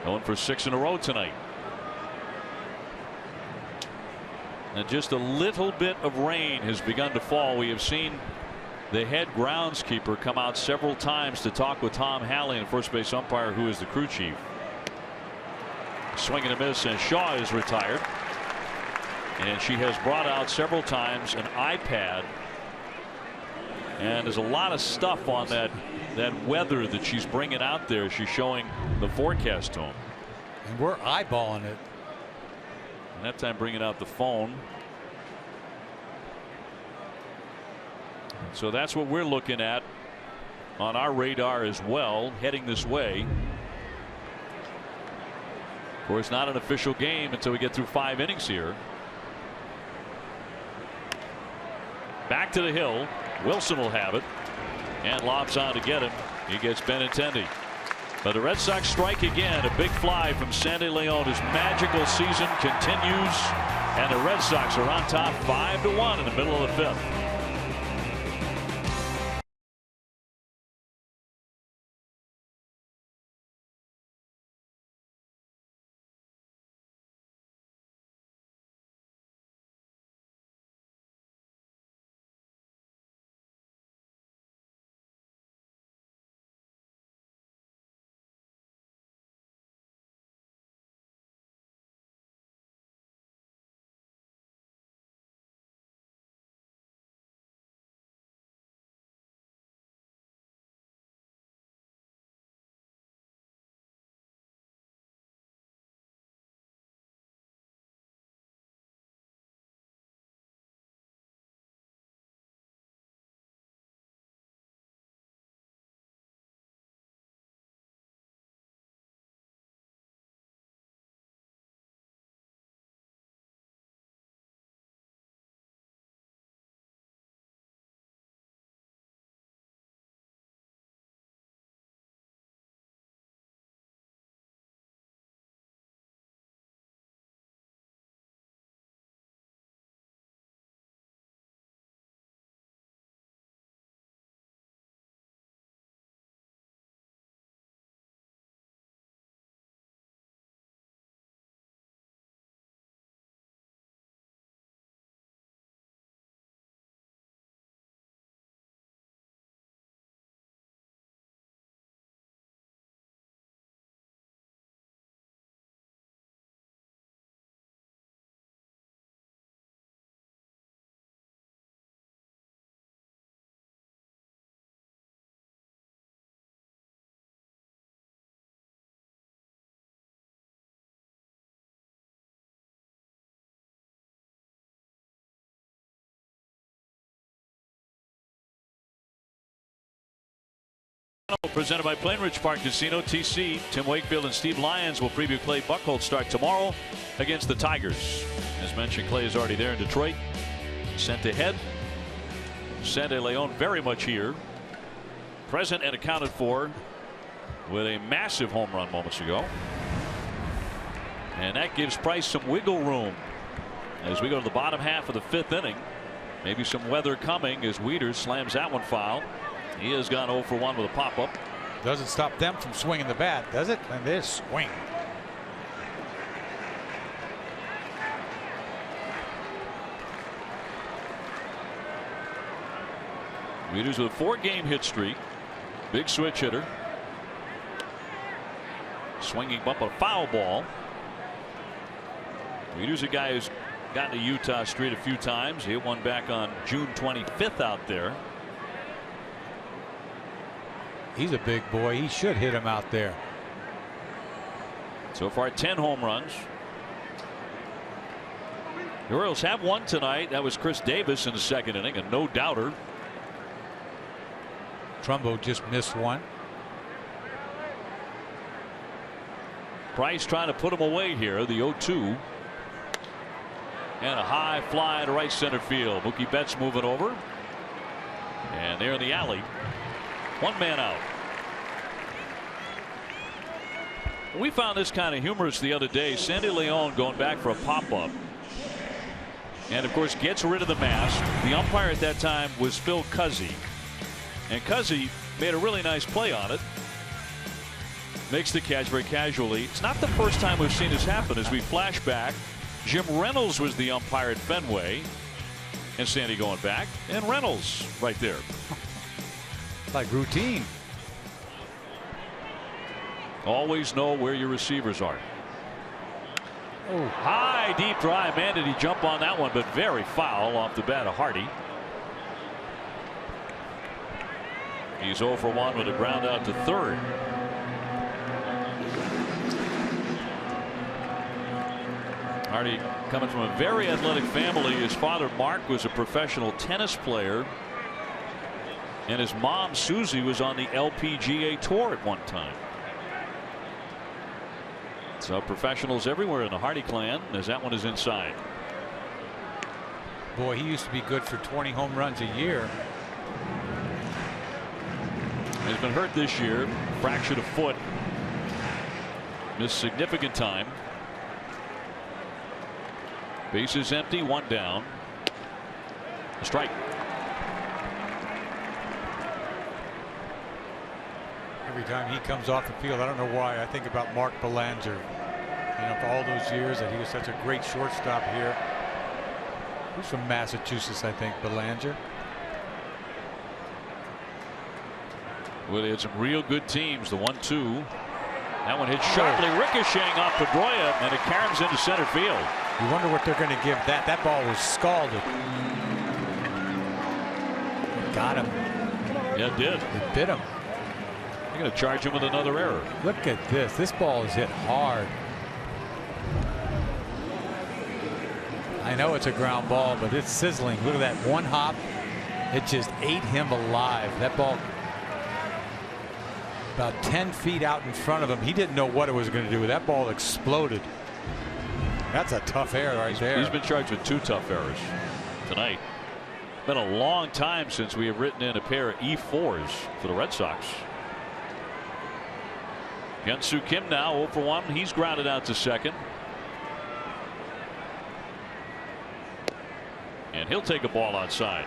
Going for 6 in a row tonight. And just a little bit of rain has begun to fall. We have seen the head groundskeeper come out several times to talk with Tom Halley, and first base umpire, who is the crew chief. Swing and a miss, and Shaw is retired. And she has brought out several times an iPad, and there's a lot of stuff on that weather that she's bringing out there. She's showing the forecast to them. And we're eyeballing it. And that time bringing out the phone. So that's what we're looking at on our radar as well, heading this way. Of course, not an official game until we get through 5 innings here. Back to the hill. Wilson will have it and lobs on to get him. He gets Benintendi. But the Red Sox strike again. A big fly from Sandy Leon. His magical season continues, and the Red Sox are on top 5-1 in the middle of the 5th. Presented by Plainridge Park Casino. TC, Tim Wakefield and Steve Lyons will preview Clay Buchholz start tomorrow against the Tigers. As mentioned, Clay is already there in Detroit. Sent ahead. Sandy Leon very much here. Present and accounted for with a massive home run moments ago. And that gives Price some wiggle room as we go to the bottom half of the 5th inning. Maybe some weather coming as Wieters slams that one foul. He has gone 0 for 1 with a pop-up. Doesn't stop them from swinging the bat, does it? And they swing. Wieters with a 4-game hit streak. Big switch hitter. Swinging bump, a foul ball. Wieters, a guy who's gotten to Utah Street a few times. He hit one back on June 25th out there. He's a big boy. He should hit him out there. So far 10 home runs. The Orioles have one tonight. That was Chris Davis in the 2nd inning, a no doubter. Trumbo just missed one. Price trying to put him away here. The 0-2. And a high fly to right center field. Mookie Betts moving over. And they're in the alley. 1 man out. We found this kind of humorous the other day. Sandy Leon going back for a pop-up. And of course gets rid of the mask. The umpire at that time was Phil Cuzzi. And Cuzzi made a really nice play on it. Makes the catch very casually. It's not the first time we've seen this happen. As we flash back, Jim Reynolds was the umpire at Fenway. And Sandy going back. And Reynolds right there. Like routine. Always know where your receivers are. Oh, high deep drive. Man, did he jump on that one, but very foul off the bat of Hardy. He's 0 for 1 with a ground out to 3rd. Hardy coming from a very athletic family. His father Mark was a professional tennis player. And his mom Susie was on the LPGA tour at one time. So professionals everywhere in the Hardy clan as that one is inside. Boy, he used to be good for 20 home runs a year. He's been hurt this year. Fractured a foot. Missed significant time. Bases empty, 1 down. A strike. Every time he comes off the field, I don't know why, I think about Mark Belanger. You know, for all those years that he was such a great shortstop here. He's from Massachusetts, I think, Belanger. Well, they had some real good teams. The 1-2. That one hit sharply, ricocheting off Pedroia, and it caroms into center field. You wonder what they're going to give that. That ball was scalded. Got him. Yeah, it did. It bit him. They're going to charge him with another error. Look at this. This ball is hit hard. I know it's a ground ball, but it's sizzling. Look at that one hop. It just ate him alive. That ball about 10 feet out in front of him. He didn't know what it was going to do. That ball exploded. That's a tough error right there. He's been charged with 2 tough errors tonight. Been a long time since we have written in a pair of E4s for the Red Sox. Hyun-Soo Kim now 0 for 1. He's grounded out to second. And he'll take a ball outside.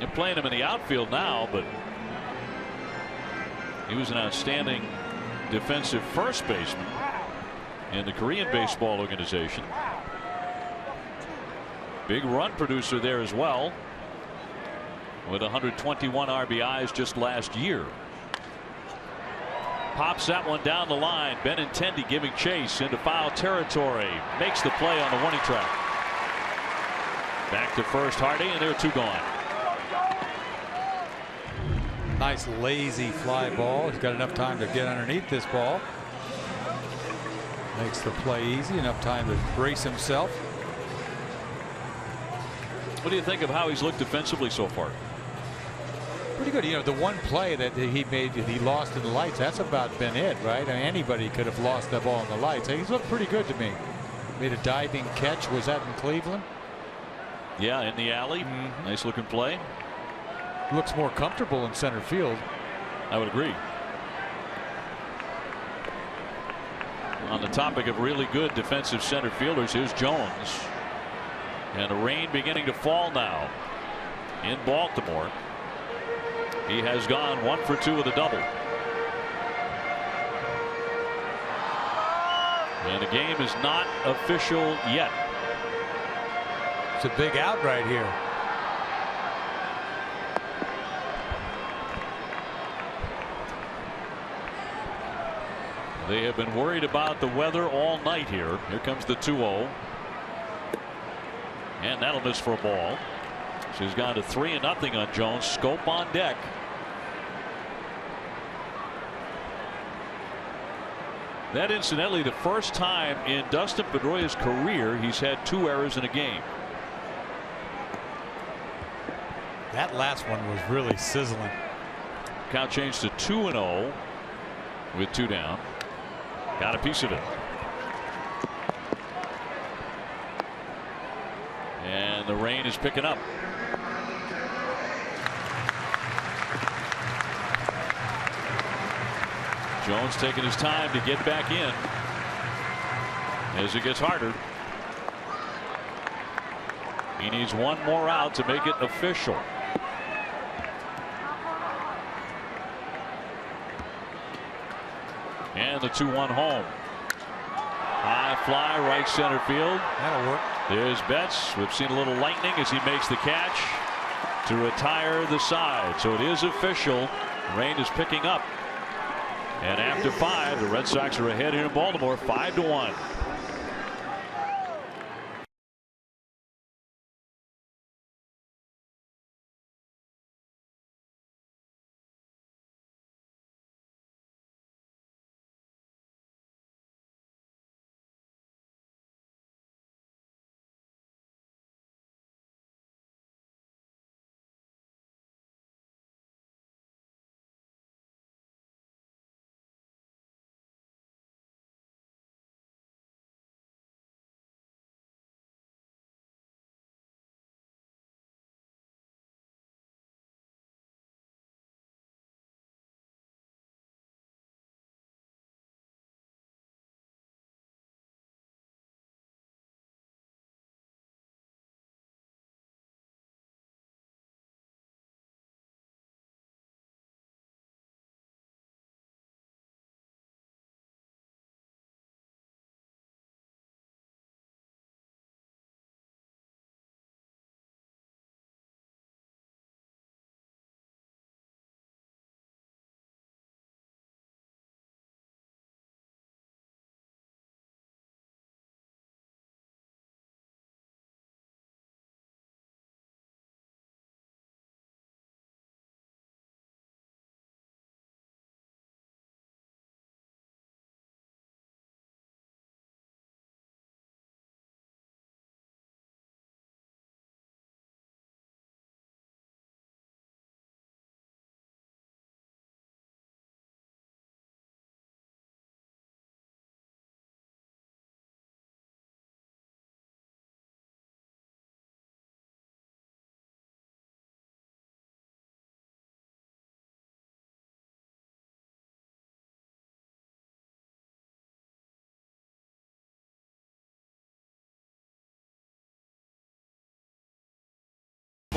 They're playing him in the outfield now, but he was an outstanding defensive first baseman in the Korean baseball organization. Big run producer there as well, with 121 RBIs just last year. Pops that one down the line. Benintendi giving chase into foul territory. Makes the play on the warning track. Back to first Hardy, and there are 2 gone. Nice lazy fly ball. He's got enough time to get underneath this ball. Makes the play easy. Enough time to brace himself. What do you think of how he's looked defensively so far? Pretty good. You know, the one play that he made, he lost in the lights, that's about been it, right? I mean, anybody could have lost that ball in the lights. He's looked pretty good to me. Made a diving catch. Was that in Cleveland? Yeah, in the alley. Nice looking play. Looks more comfortable in center field. I would agree. On the topic of really good defensive center fielders, here's Jones. And the rain beginning to fall now in Baltimore. He has gone 1 for 2 with a double. And the game is not official yet. It's a big out right here. They have been worried about the weather all night here. Here comes the 2-0. And that'll miss for a ball. She's gone to 3-0 on Jones. Scope on deck. That, incidentally, the first time in Dustin Pedroia's career he's had 2 errors in a game. That last one was really sizzling. Count changed to 2-0 with 2 down. Got a piece of it. And the rain is picking up. Jones taking his time to get back in as it gets harder. He needs 1 more out to make it official. And the 2-1 home. High fly right center field. That'll work. There's Betts. We've seen a little lightning as he makes the catch to retire the side. So it is official. Rain is picking up. And after 5, the Red Sox are ahead here in Baltimore, 5-1.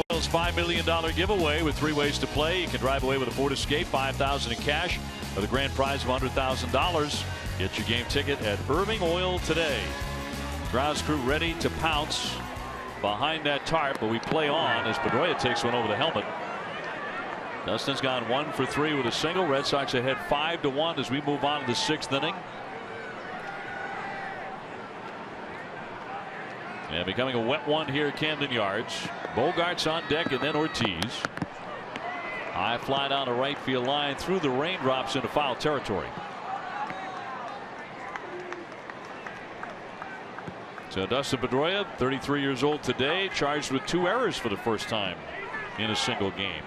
Royals $5 million giveaway with 3 ways to play. You can drive away with a Ford Escape, $5,000 in cash, or the grand prize of $100,000. Get your game ticket at Irving Oil today. Grounds crew ready to pounce behind that tarp, but we play on as Pedroia takes one over the helmet. Dustin's gone 1 for 3 with a single. Red Sox ahead 5-1 as we move on to the 6th inning. And becoming a wet one here at Camden Yards. Bogarts on deck and then Ortiz. High fly down the right field line through the raindrops into foul territory. So Dustin Pedroia, 33 years old today, charged with 2 errors for the first time in a single game.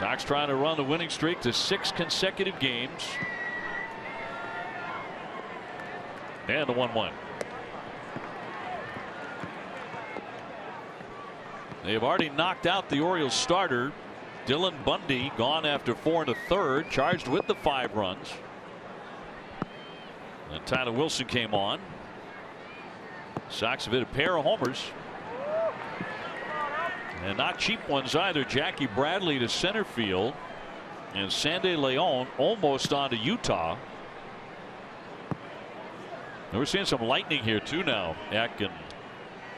Sox trying to run the winning streak to 6 consecutive games. And the 1-1. They have already knocked out the Orioles starter Dylan Bundy, gone after 4 1/3, charged with the 5 runs. And Tyler Wilson came on. Sox have hit a pair of homers. And not cheap ones either. Jackie Bradley to center field. And Sandy Leon almost on to Utah. And we're seeing some lightning here too now, Eck, and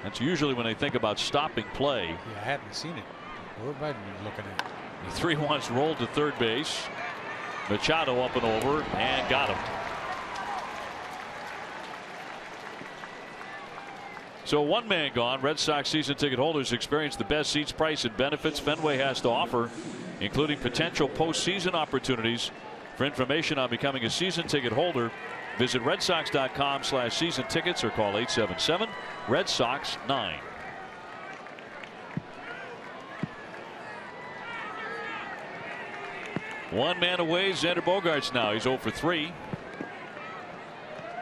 that's usually when they think about stopping play. Yeah, I hadn't seen it. What have I been looking at? The 3-1's rolled to third base. Machado up and over and got him. So 1 man gone. Red Sox season ticket holders experience the best seats, price, and benefits Fenway has to offer, including potential postseason opportunities. For information on becoming a season ticket holder, visit redsox.com/season tickets or call 877 Red Sox 9. One man away, Xander Bogaerts now. He's 0 for 3.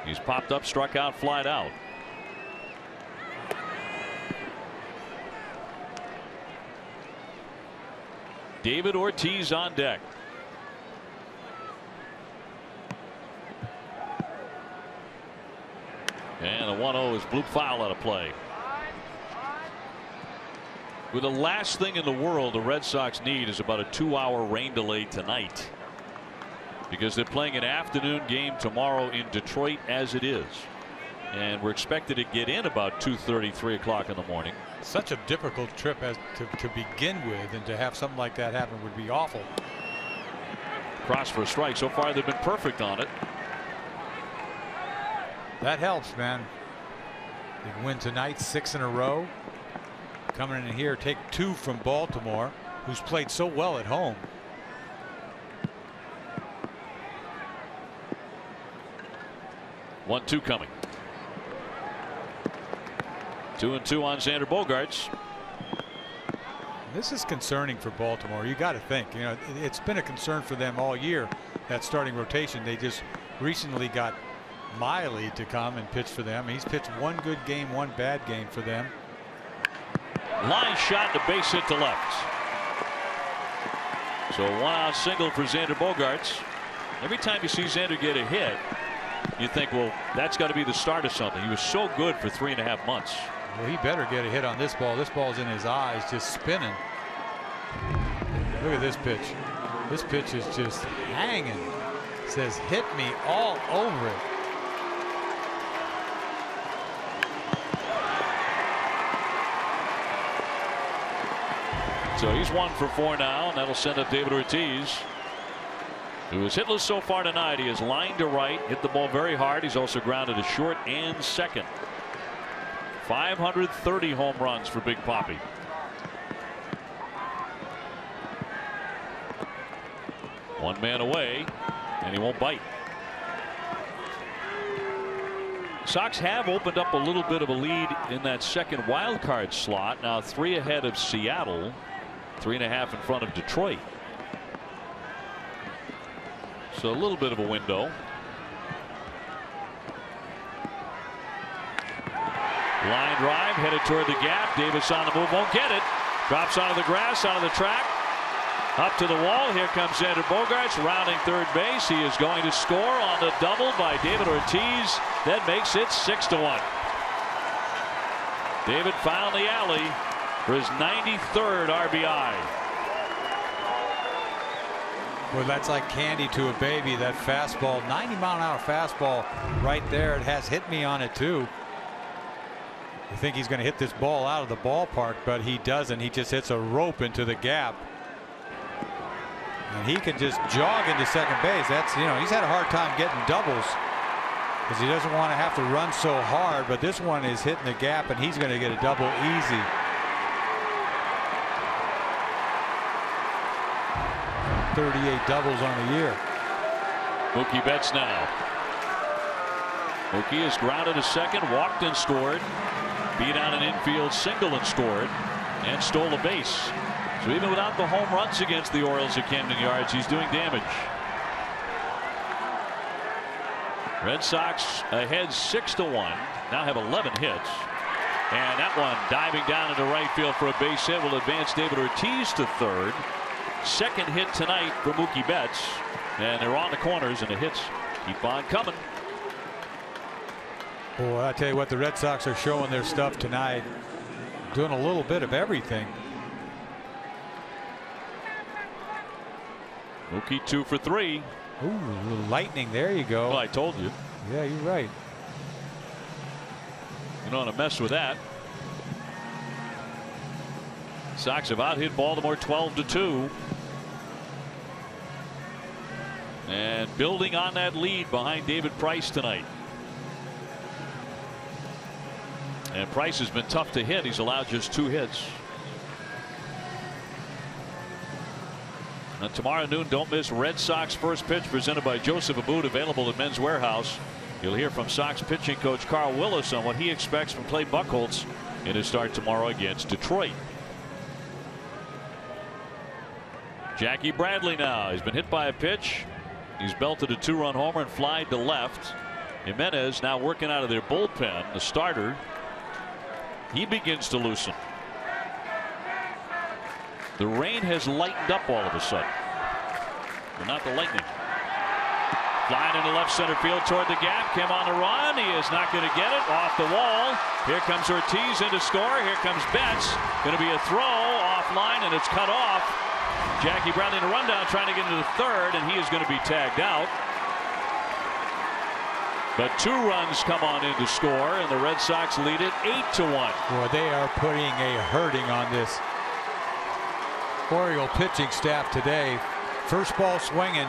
He's popped up, struck out, flied out. David Ortiz on deck. And the 1-0 is bloop foul out of play. With the last thing in the world the Red Sox need is about a 2-hour rain delay tonight, because they're playing an afternoon game tomorrow in Detroit as it is, and we're expected to get in about 2:30, 3 o'clock in the morning. Such a difficult trip as to begin with, and to have something like that happen would be awful. Cross for a strike. So far they've been perfect on it. That helps, man. They can win tonight, 6 in a row. Coming in here, take 2 from Baltimore, who's played so well at home. One, 2 coming. 2-2 on Xander Bogaerts. This is concerning for Baltimore. You got to think, you know, it's been a concern for them all year, that starting rotation. They just recently got Miley to come and pitch for them. He's pitched 1 good game, 1 bad game for them. Line shot, the base hit to left. So 1-out single for Xander Bogaerts. Every time you see Xander get a hit, you think, well, that's got to be the start of something. He was so good for 3.5 months. Well, he better get a hit on this ball. This ball's in his eyes, just spinning. Look at this pitch. This pitch is just hanging. It says, hit me all over it. So he's 1 for 4 now, and that'll send up David Ortiz, who is hitless so far tonight. He is lined to right, hit the ball very hard. He's also grounded to short and second. 530 home runs for Big Papi. One man away, and he won't bite. Sox have opened up a little bit of a lead in that second wild card slot. Now 3 ahead of Seattle, 3.5 in front of Detroit. So a little bit of a window. Line drive headed toward the gap. Davis on the move, won't get it. Drops onto the grass, onto the track, up to the wall. Here comes Xander Bogaerts rounding third base. He is going to score on the double by David Ortiz. That makes it 6-1. David found the alley for his 93rd RBI. Well, that's like candy to a baby. That fastball, 90-mile-an-hour fastball right there. It has hit me on it too. You think he's going to hit this ball out of the ballpark, but he doesn't. He just hits a rope into the gap. And he can just jog into second base. That's, you know, he's had a hard time getting doubles because he doesn't want to have to run so hard, but this one is hitting the gap and he's going to get a double easy. .38 doubles on the year. Mookie Betts now. Mookie is grounded to second, walked and scored, beat out an infield single and scored, and stole a base. So even without the home runs against the Orioles at Camden Yards, he's doing damage. Red Sox ahead 6-1. Now have 11 hits. And that one diving down into right field for a base hit will advance David Ortiz to third. Second hit tonight for Mookie Betts. And they're on the corners, and the hits keep on coming. Boy, I tell you what, the Red Sox are showing their stuff tonight. Doing a little bit of everything. Mookie 2 for 3. Ooh, a little lightning. There you go. Well, I told you. Yeah, you're right. You don't want to mess with that. Sox have out-hit Baltimore 12-2. And building on that lead behind David Price tonight. And Price has been tough to hit. He's allowed just 2 hits. And tomorrow noon, don't miss Red Sox first pitch presented by Joseph Abboud, available at Men's Warehouse. You'll hear from Sox pitching coach Carl Willis on what he expects from Clay Buchholz in his start tomorrow against Detroit. Jackie Bradley now. He's been hit by a pitch. He's belted a 2-run homer and flied to left. Jimenez now working out of their bullpen. The starter, he begins to loosen. The rain has lightened up all of a sudden, but not the lightning. Flying into left center field toward the gap. Came on the run. He is not going to get it. Off the wall. Here comes Ortiz into score. Here comes Betts. Going to be a throw offline, and it's cut off. Jackie Bradley in a rundown trying to get into the third, and he is going to be tagged out. But 2 runs come on in to score, and the Red Sox lead it 8-1. Boy, they are putting a hurting on this Oriole pitching staff today. First ball swinging.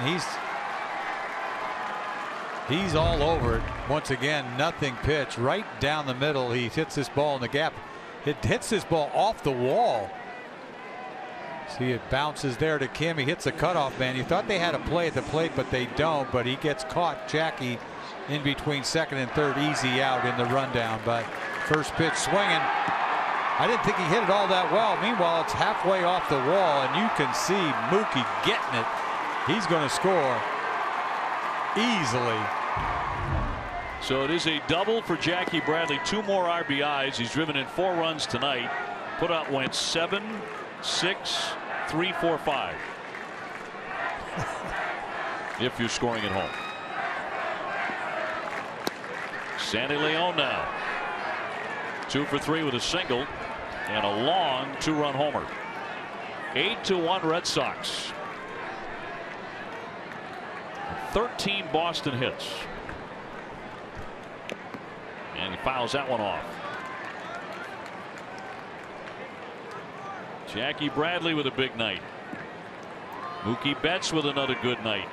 He's all over it. Once again, nothing pitch right down the middle. He hits this ball in the gap. It hits this ball off the wall. See, it bounces there to Kim. He hits the cutoff man. You thought they had a play at the plate, but they don't. But he gets caught, Jackie, in between second and third, easy out in the rundown. But first pitch swinging. I didn't think he hit it all that well. Meanwhile, it's halfway off the wall, and you can see Mookie getting it. He's going to score easily. So it is a double for Jackie Bradley. 2 more RBIs. He's driven in 4 runs tonight. Put out went 7, 6, 3, 4, 5. If you're scoring at home. Sandy Leon now. 2 for 3 with a single and a long 2-run homer. 8-1 Red Sox. 13 Boston hits. And he fouls that one off. Jackie Bradley with a big night. Mookie Betts with another good night.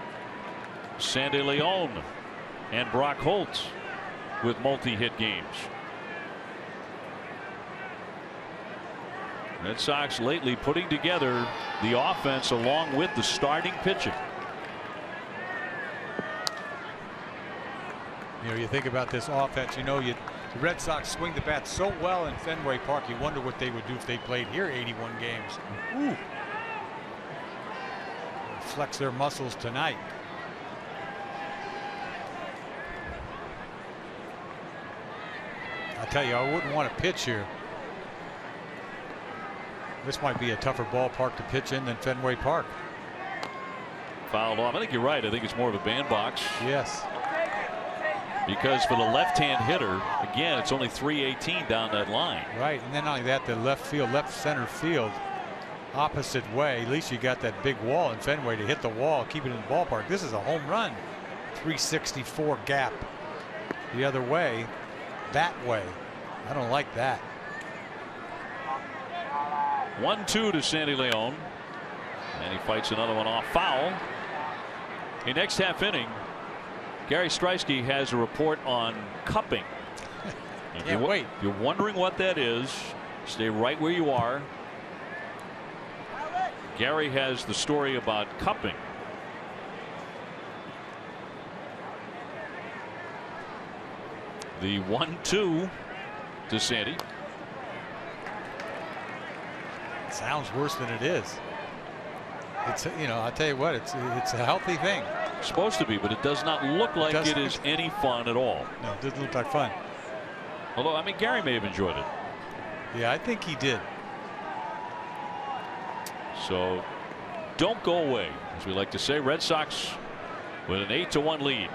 Sandy Leon and Brock Holt with multi-hit games. Red Sox lately putting together the offense along with the starting pitching. You know, you think about this offense, you know, the Red Sox swing the bat so well in Fenway Park, you wonder what they would do if they played here 81 games. Ooh. Flex their muscles tonight. I tell you, I wouldn't want to pitch here. This might be a tougher ballpark to pitch in than Fenway Park. Fouled off. I think you're right. I think it's more of a bandbox. Yes. Because for the left-hand hitter, again, it's only 318 down that line. Right, and then not only that, the left center field, opposite way. At least you got that big wall in Fenway to hit the wall, keep it in the ballpark. This is a home run. 364 gap the other way, that way. I don't like that. 1-2 to Sandy Leon, and he fights another one off. Foul. In next half inning, Gary Striewski has a report on cupping. Can't wait. If you're wondering what that is, stay right where you are. Gary has the story about cupping. The 1-2 to Sandy. sounds worse than it is. It's, you know, I'll tell you what, it's a healthy thing. It's supposed to be, but it does not look like it is any fun at all. No, it doesn't look like fun. Although, I mean, Gary may have enjoyed it. Yeah, I think he did. So don't go away, as we like to say. Red Sox with an 8-1 lead.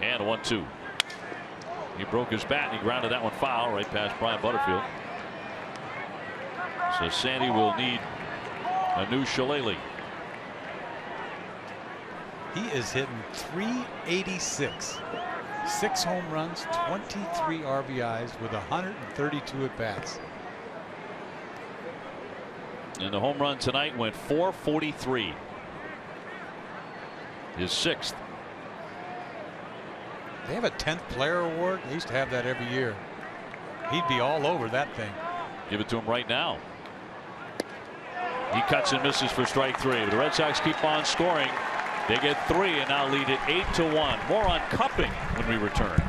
And a 1-2. He broke his bat and he grounded that one foul right past Brian Butterfield. So Sandy will need a new shillelagh. He is hitting .386. 6 home runs, 23 RBIs with 132 at bats. And the home run tonight went .443. His 6th. They have a 10th player award. They used to have that every year. He'd be all over that thing. Give it to him right now. He cuts and misses for strike 3. The Red Sox keep on scoring. They get 3 and now lead it 8-1. More on cupping when we return.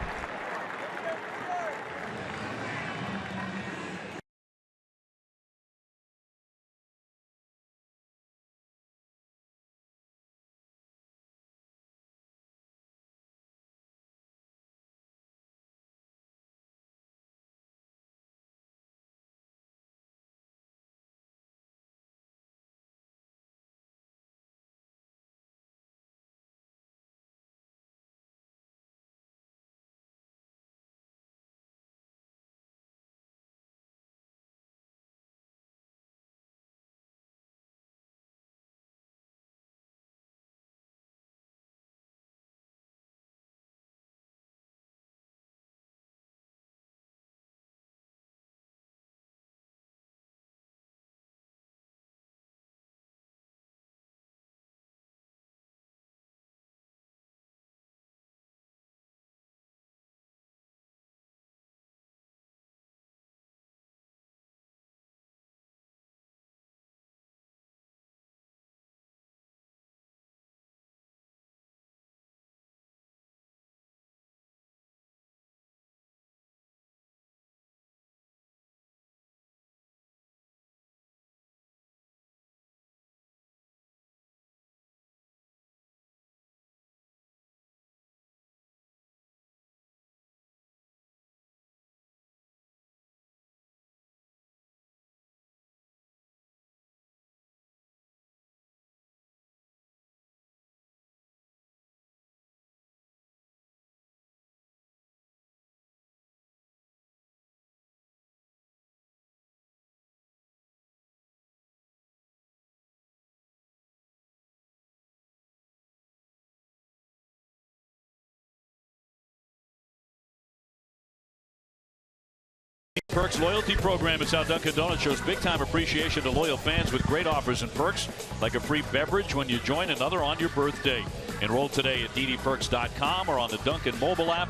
Perks loyalty program is how Dunkin' Donuts shows big time appreciation to loyal fans with great offers and perks like a free beverage when you join another on your birthday. Enroll today at ddperks.com or on the Dunkin' mobile app.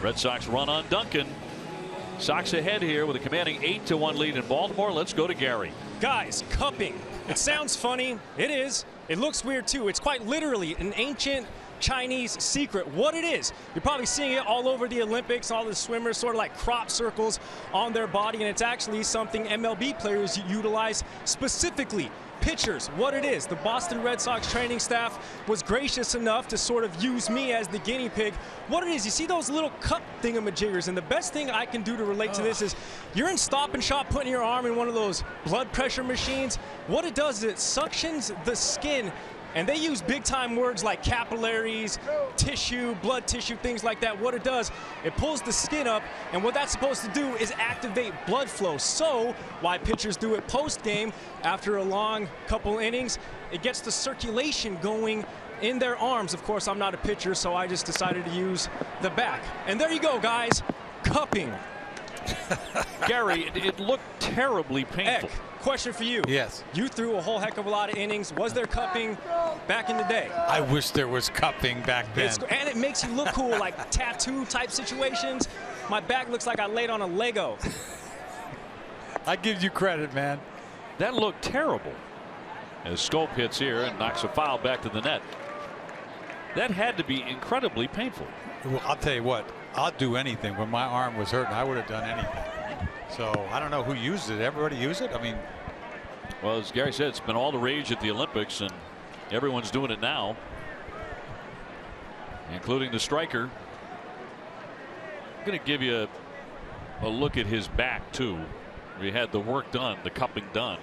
Red Sox run on Dunkin'. Sox ahead here with a commanding 8-1 lead in Baltimore. Let's go to Gary. Guys, cupping. It sounds funny. It is. It looks weird too. It's quite literally an ancient Chinese secret. What it is, you're probably seeing it all over the Olympics. All the swimmers sort of like crop circles on their body, and it's actually something MLB players utilize specifically. Pitchers, what it is, the Boston Red Sox training staff was gracious enough to sort of use me as the guinea pig. What it is, you see those little cup thingamajiggers, and the best thing I can do to relate to this is you're in Stop and Shop putting your arm in one of those blood pressure machines. What it does is it suctions the skin. And they use big time words like capillaries, tissue, blood tissue, things like that. What it does, it pulls the skin up, and what that's supposed to do is activate blood flow. So why pitchers do it post game after a long couple innings, it gets the circulation going in their arms. Of course, I'm not a pitcher, so I just decided to use the back. And there you go, guys, cupping. Gary, it looked terribly painful. Eck, question for you. Yes. You threw a whole heck of a lot of innings. Was there cupping back in the day? I wish there was cupping back then. And it makes you look cool, like tattoo type situations. My back looks like I laid on a Lego. I give you credit, man. That looked terrible. As Scope hits here and knocks a foul back to the net. That had to be incredibly painful. Well, I'll tell you what, I'll do anything. When my arm was hurting, I would have done anything. So I don't know who used it. Everybody used it. I mean, well, as Gary said, it's been all the rage at the Olympics, and everyone's doing it now, including the striker. I'm going to give you a look at his back too. We had the work done, the cupping done,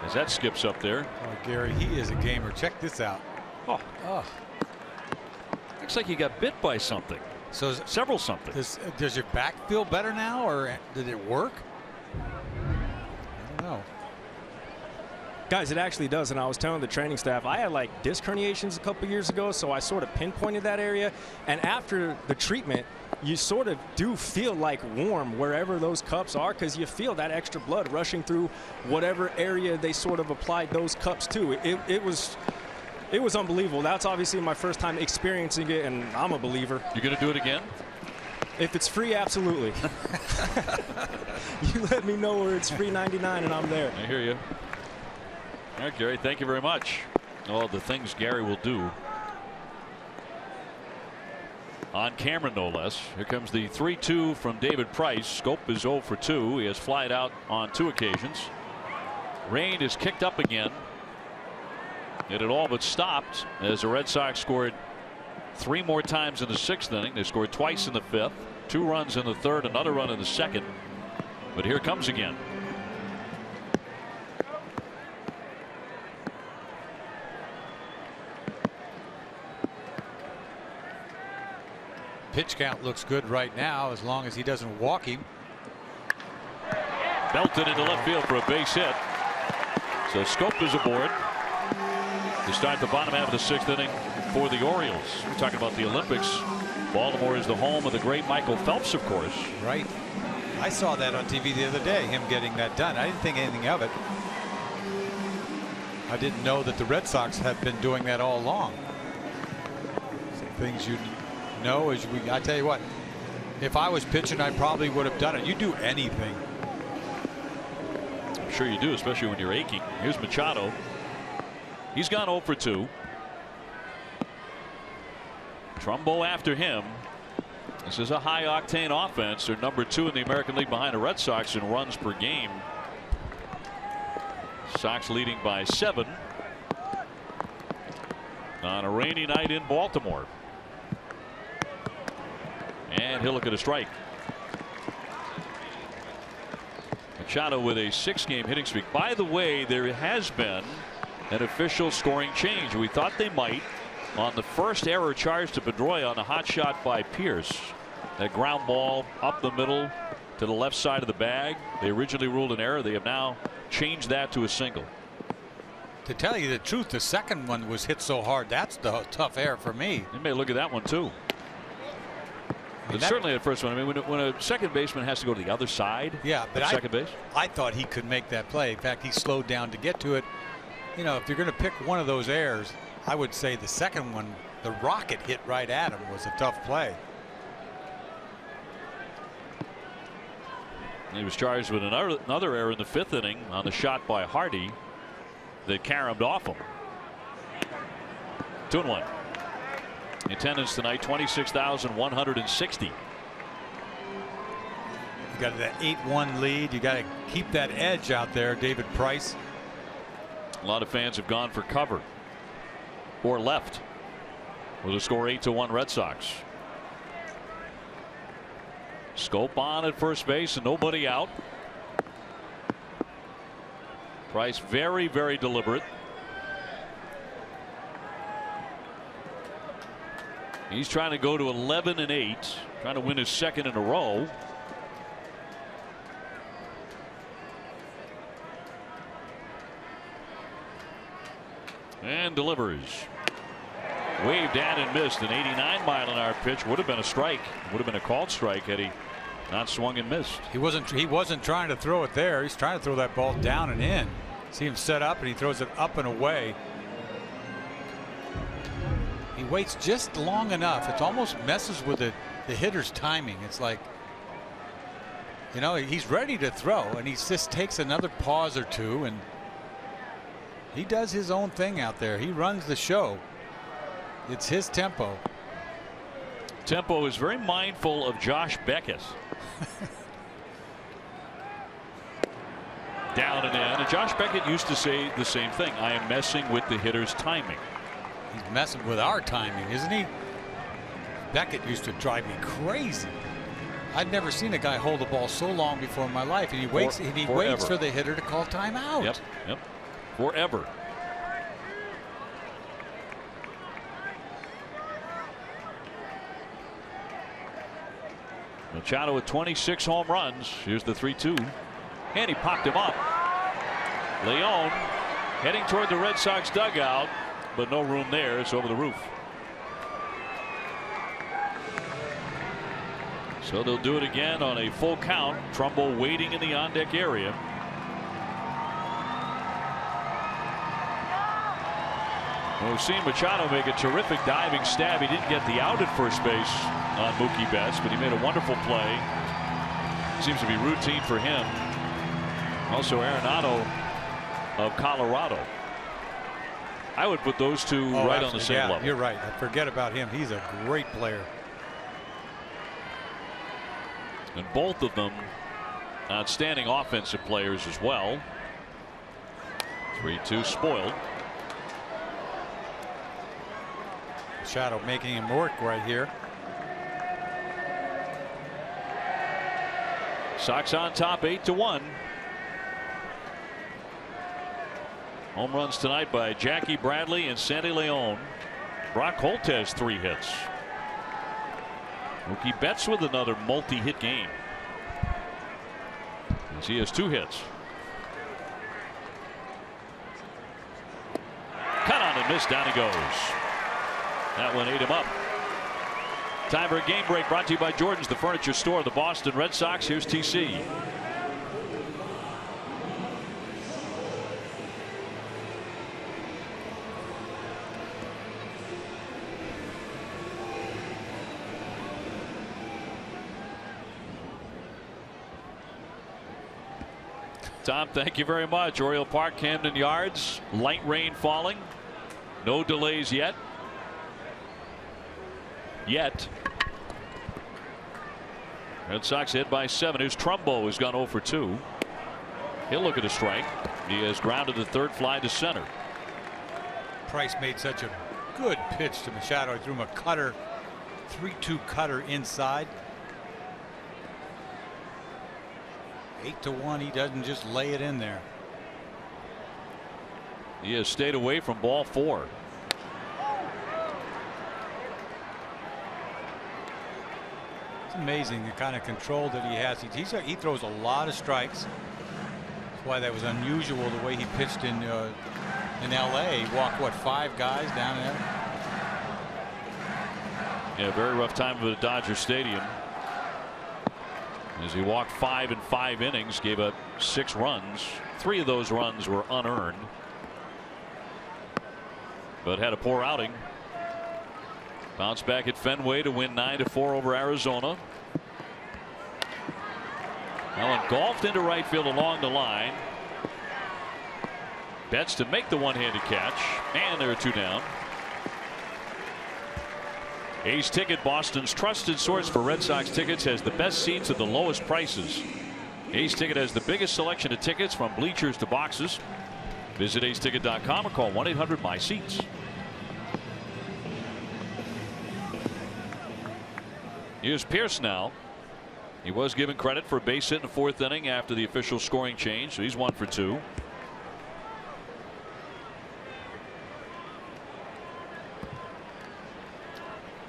as that skips up there. oh, Gary, he is a gamer. Check this out. Oh, looks like he got bit by something. So Several something. does your back feel better now, or did it work? I don't know. Guys, it actually does, and I was telling the training staff, I had like disc herniations a couple years ago, so I sort of pinpointed that area, and after the treatment, you sort of do feel like warm wherever those cups are, because you feel that extra blood rushing through whatever area they sort of applied those cups to. It was unbelievable. That's obviously my first time experiencing it, and I'm a believer. You going to do it again? If it's free, absolutely. You let me know where it's free 99 and I'm there. I hear you. All right, Gary, thank you very much. All the things Gary will do. On camera, no less. Here comes the 3-2 from David Price. Schoop is 0 for 2. He has flied out on 2 occasions. Rain is kicked up again. It had all but stopped as the Red Sox scored 3 more times in the 6th inning. They scored twice in the 5th, 2 runs in the 3rd, another run in the 2nd. But here it comes again. Pitch count looks good right now, as long as he doesn't walk him. Belted into left field for a base hit. So Schoop is aboard to start the bottom half of the 6th inning for the Orioles. We're talking about the Olympics. Baltimore is the home of the great Michael Phelps, of course. Right. I saw that on TV the other day, him getting that done. I didn't think anything of it. I didn't know that the Red Sox had been doing that all along. Some things you know is I tell you what, if I was pitching, I probably would have done it. You do anything. I'm sure you do, especially when you're aching. Here's Machado. He's gone 0 for 2. Trumbo after him. This is a high octane offense. They're number 2 in the American League behind the Red Sox in runs per game. Sox leading by 7 on a rainy night in Baltimore. And he'll look at a strike. Machado with a 6-game hitting streak. By the way, there has been an official scoring change. We thought they might on the first error charged to Pedroia on a hot shot by Pierce. That ground ball up the middle to the left side of the bag. They originally ruled an error. They have now changed that to a single. To tell you the truth, the second one was hit so hard. That's the tough error for me. You may look at that one too. But certainly at first one. I mean, when a second baseman has to go to the other side. Yeah, but second base. I thought he could make that play. In fact, he slowed down to get to it. You know, if you're going to pick one of those errors, I would say the second one, the rocket hit right at him, was a tough play. He was charged with another error in the 5th inning on the shot by Hardy that caromed off him. 2-1. Attendance tonight 26,160. You got that 8-1 lead. You got to keep that edge out there, David Price. A lot of fans have gone for cover or left with a score 8-1 Red Sox. Schoop on at first base and nobody out. Price very, very deliberate. He's trying to go to 11-8, trying to win his 2nd in a row. And delivers. Waved down and missed. An 89-mile-an-hour pitch would have been a strike. Would have been a called strike had he not swung and missed. He wasn't trying to throw it there. He's trying to throw that ball down and in. See him set up and he throws it up and away. He waits just long enough. It almost messes with the hitter's timing. It's like, you know, he's ready to throw and he just takes another pause or two, and he does his own thing out there. He runs the show. It's his tempo. Tempo is very mindful of Josh Beckett. Down and in. And Josh Beckett used to say the same thing. I am messing with the hitter's timing. He's messing with our timing, isn't he? Beckett used to drive me crazy. I'd never seen a guy hold the ball so long before in my life, and he waits for the hitter to call timeout. Yep. Forever. Machado with 26 home runs. Here's the 3-2. And he popped him up. Leon heading toward the Red Sox dugout, but no room there. It's over the roof. So they'll do it again on a full count. Trumbo waiting in the on-deck area. Well, we've seen Machado make a terrific diving stab. He didn't get the out at first base on Mookie Betts, but he made a wonderful play. Seems to be routine for him. Also Arenado of Colorado. I would put those two right on the same level. You're right. I forget about him. He's a great player. And both of them outstanding offensive players as well. 3-2 spoiled. Machado making him work right here. Sox on top 8-1. Home runs tonight by Jackie Bradley and Sandy Leon. Brock Holt has 3 hits. Mookie Betts with another multi-hit game, as he has 2 hits. Cut on and missed. Down he goes. That one ate him up. Time for a game break, brought to you by Jordan's, the furniture store, the Boston Red Sox. Here's TC. Tom, thank you very much. Oriole Park, Camden Yards. Light rain falling. No delays yet. Red Sox hit by 7. Here's Trumbo, who's gone 0 for 2. He'll look at a strike. He has grounded the third fly to center. Price made such a good pitch to Machado. He threw him a cutter, 3-2 cutter inside. 8-1. He doesn't just lay it in there. He has stayed away from ball 4. It's amazing the kind of control that he has. He throws a lot of strikes. That's why that was unusual the way he pitched in L.A. He walked, what, 5 guys down there? Yeah, very rough time for the Dodger Stadium, as he walked 5 in 5 innings, gave up 6 runs. 3 of those runs were unearned, but had a poor outing. Bounced back at Fenway to win 9-4 over Arizona. Allen golfed into right field along the line. Betts to make the one-handed catch, and there are 2 down. Ace Ticket, Boston's trusted source for Red Sox tickets, has the best seats at the lowest prices. Ace Ticket has the biggest selection of tickets from bleachers to boxes. Visit aceticket.com or call 1-800-MY-SEATS. Here's Pierce now. He was given credit for a base hit in the 4th inning after the official scoring change, so he's 1 for 2.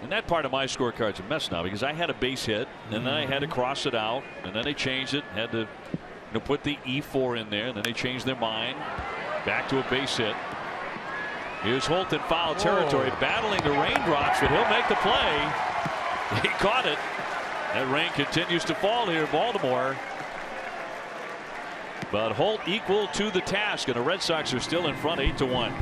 And that part of my scorecard's a mess now, because I had a base hit and then I had to cross it out, and then they changed it, had to put the E4 in there, and then they changed their mind back to a base hit. Here's Holt in foul territory, battling the raindrops, but he'll make the play. He caught it. That rain continues to fall here in Baltimore, but Holt equal to the task, and the Red Sox are still in front 8-1.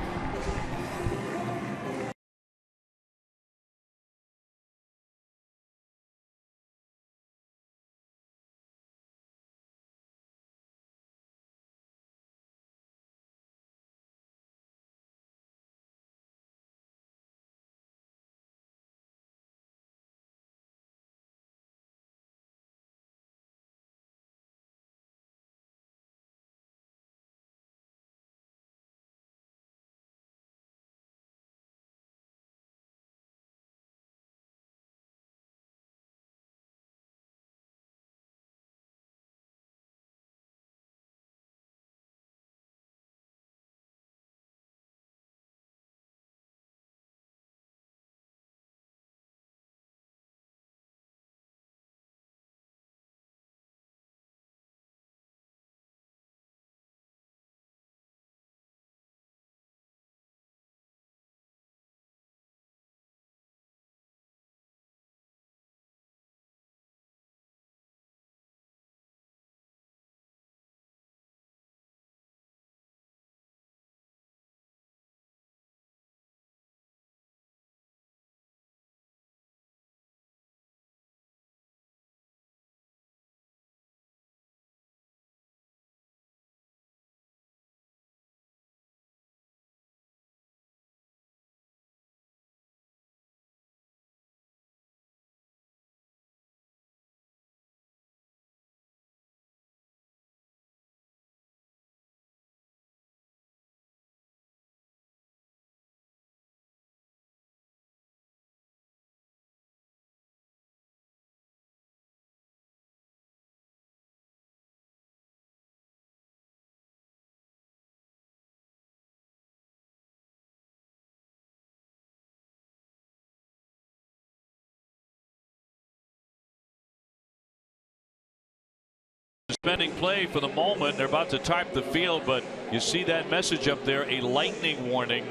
Suspending play for the moment. They're about to type the field, but you see that message up there, a lightning warning,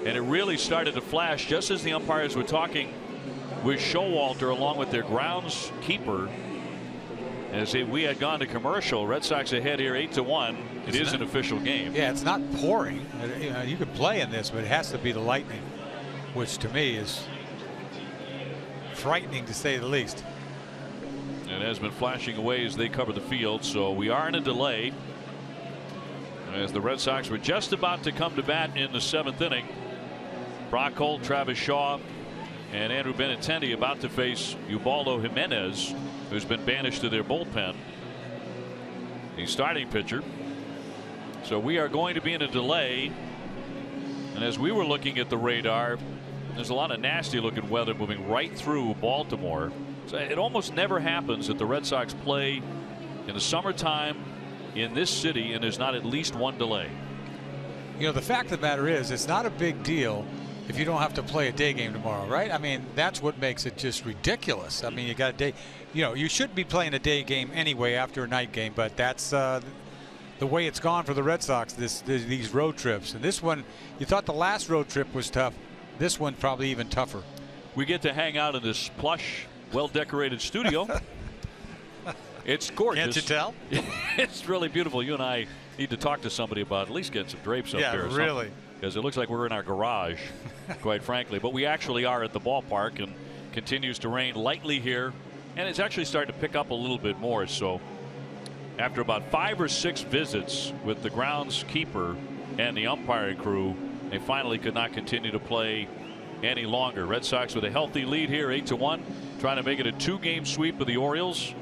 and it really started to flash just as the umpires were talking with Showalter along with their groundskeeper. As we had gone to commercial, Red Sox ahead here 8-1. It is an official game. Yeah, it's not pouring. You could play in this, but it has to be the lightning, which to me is frightening to say the least. It has been flashing away as they cover the field, so we are in a delay. As the Red Sox were just about to come to bat in the 7th inning. Brock Holt, Travis Shaw, and Andrew Benintendi about to face Ubaldo Jimenez, who's been banished to their bullpen. The starting pitcher. So we are going to be in a delay. And as we were looking at the radar, there's a lot of nasty looking weather moving right through Baltimore. So it almost never happens that the Red Sox play in the summertime in this city and there's not at least one delay. You know, the fact of the matter is, it's not a big deal if you don't have to play a day game tomorrow, right? I mean, that's what makes it just ridiculous. I mean, you got a day, you know, you should be playing a day game anyway after a night game, but that's the way it's gone for the Red Sox, these road trips. And this one, you thought the last road trip was tough. This one probably even tougher. We get to hang out in this plush, well-decorated studio. It's gorgeous. Can't you tell? It's really beautiful. You and I need to talk to somebody about at least getting some drapes up there. Yeah, really. Because it looks like we're in our garage, quite frankly. But we actually are at the ballpark, and continues to rain lightly here. And it's actually starting to pick up a little bit more. So after about 5 or 6 visits with the groundskeeper and the umpiring crew, they finally could not continue to play any longer. Red Sox with a healthy lead here, 8-1, trying to make it a 2-game sweep of the Orioles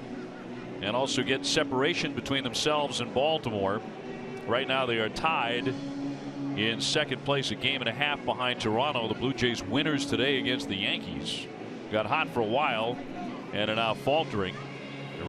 and also get separation between themselves and Baltimore. Right now they are tied in 2nd place, a game and a half behind Toronto. The Blue Jays winners today against the Yankees. Got hot for a while and are now faltering.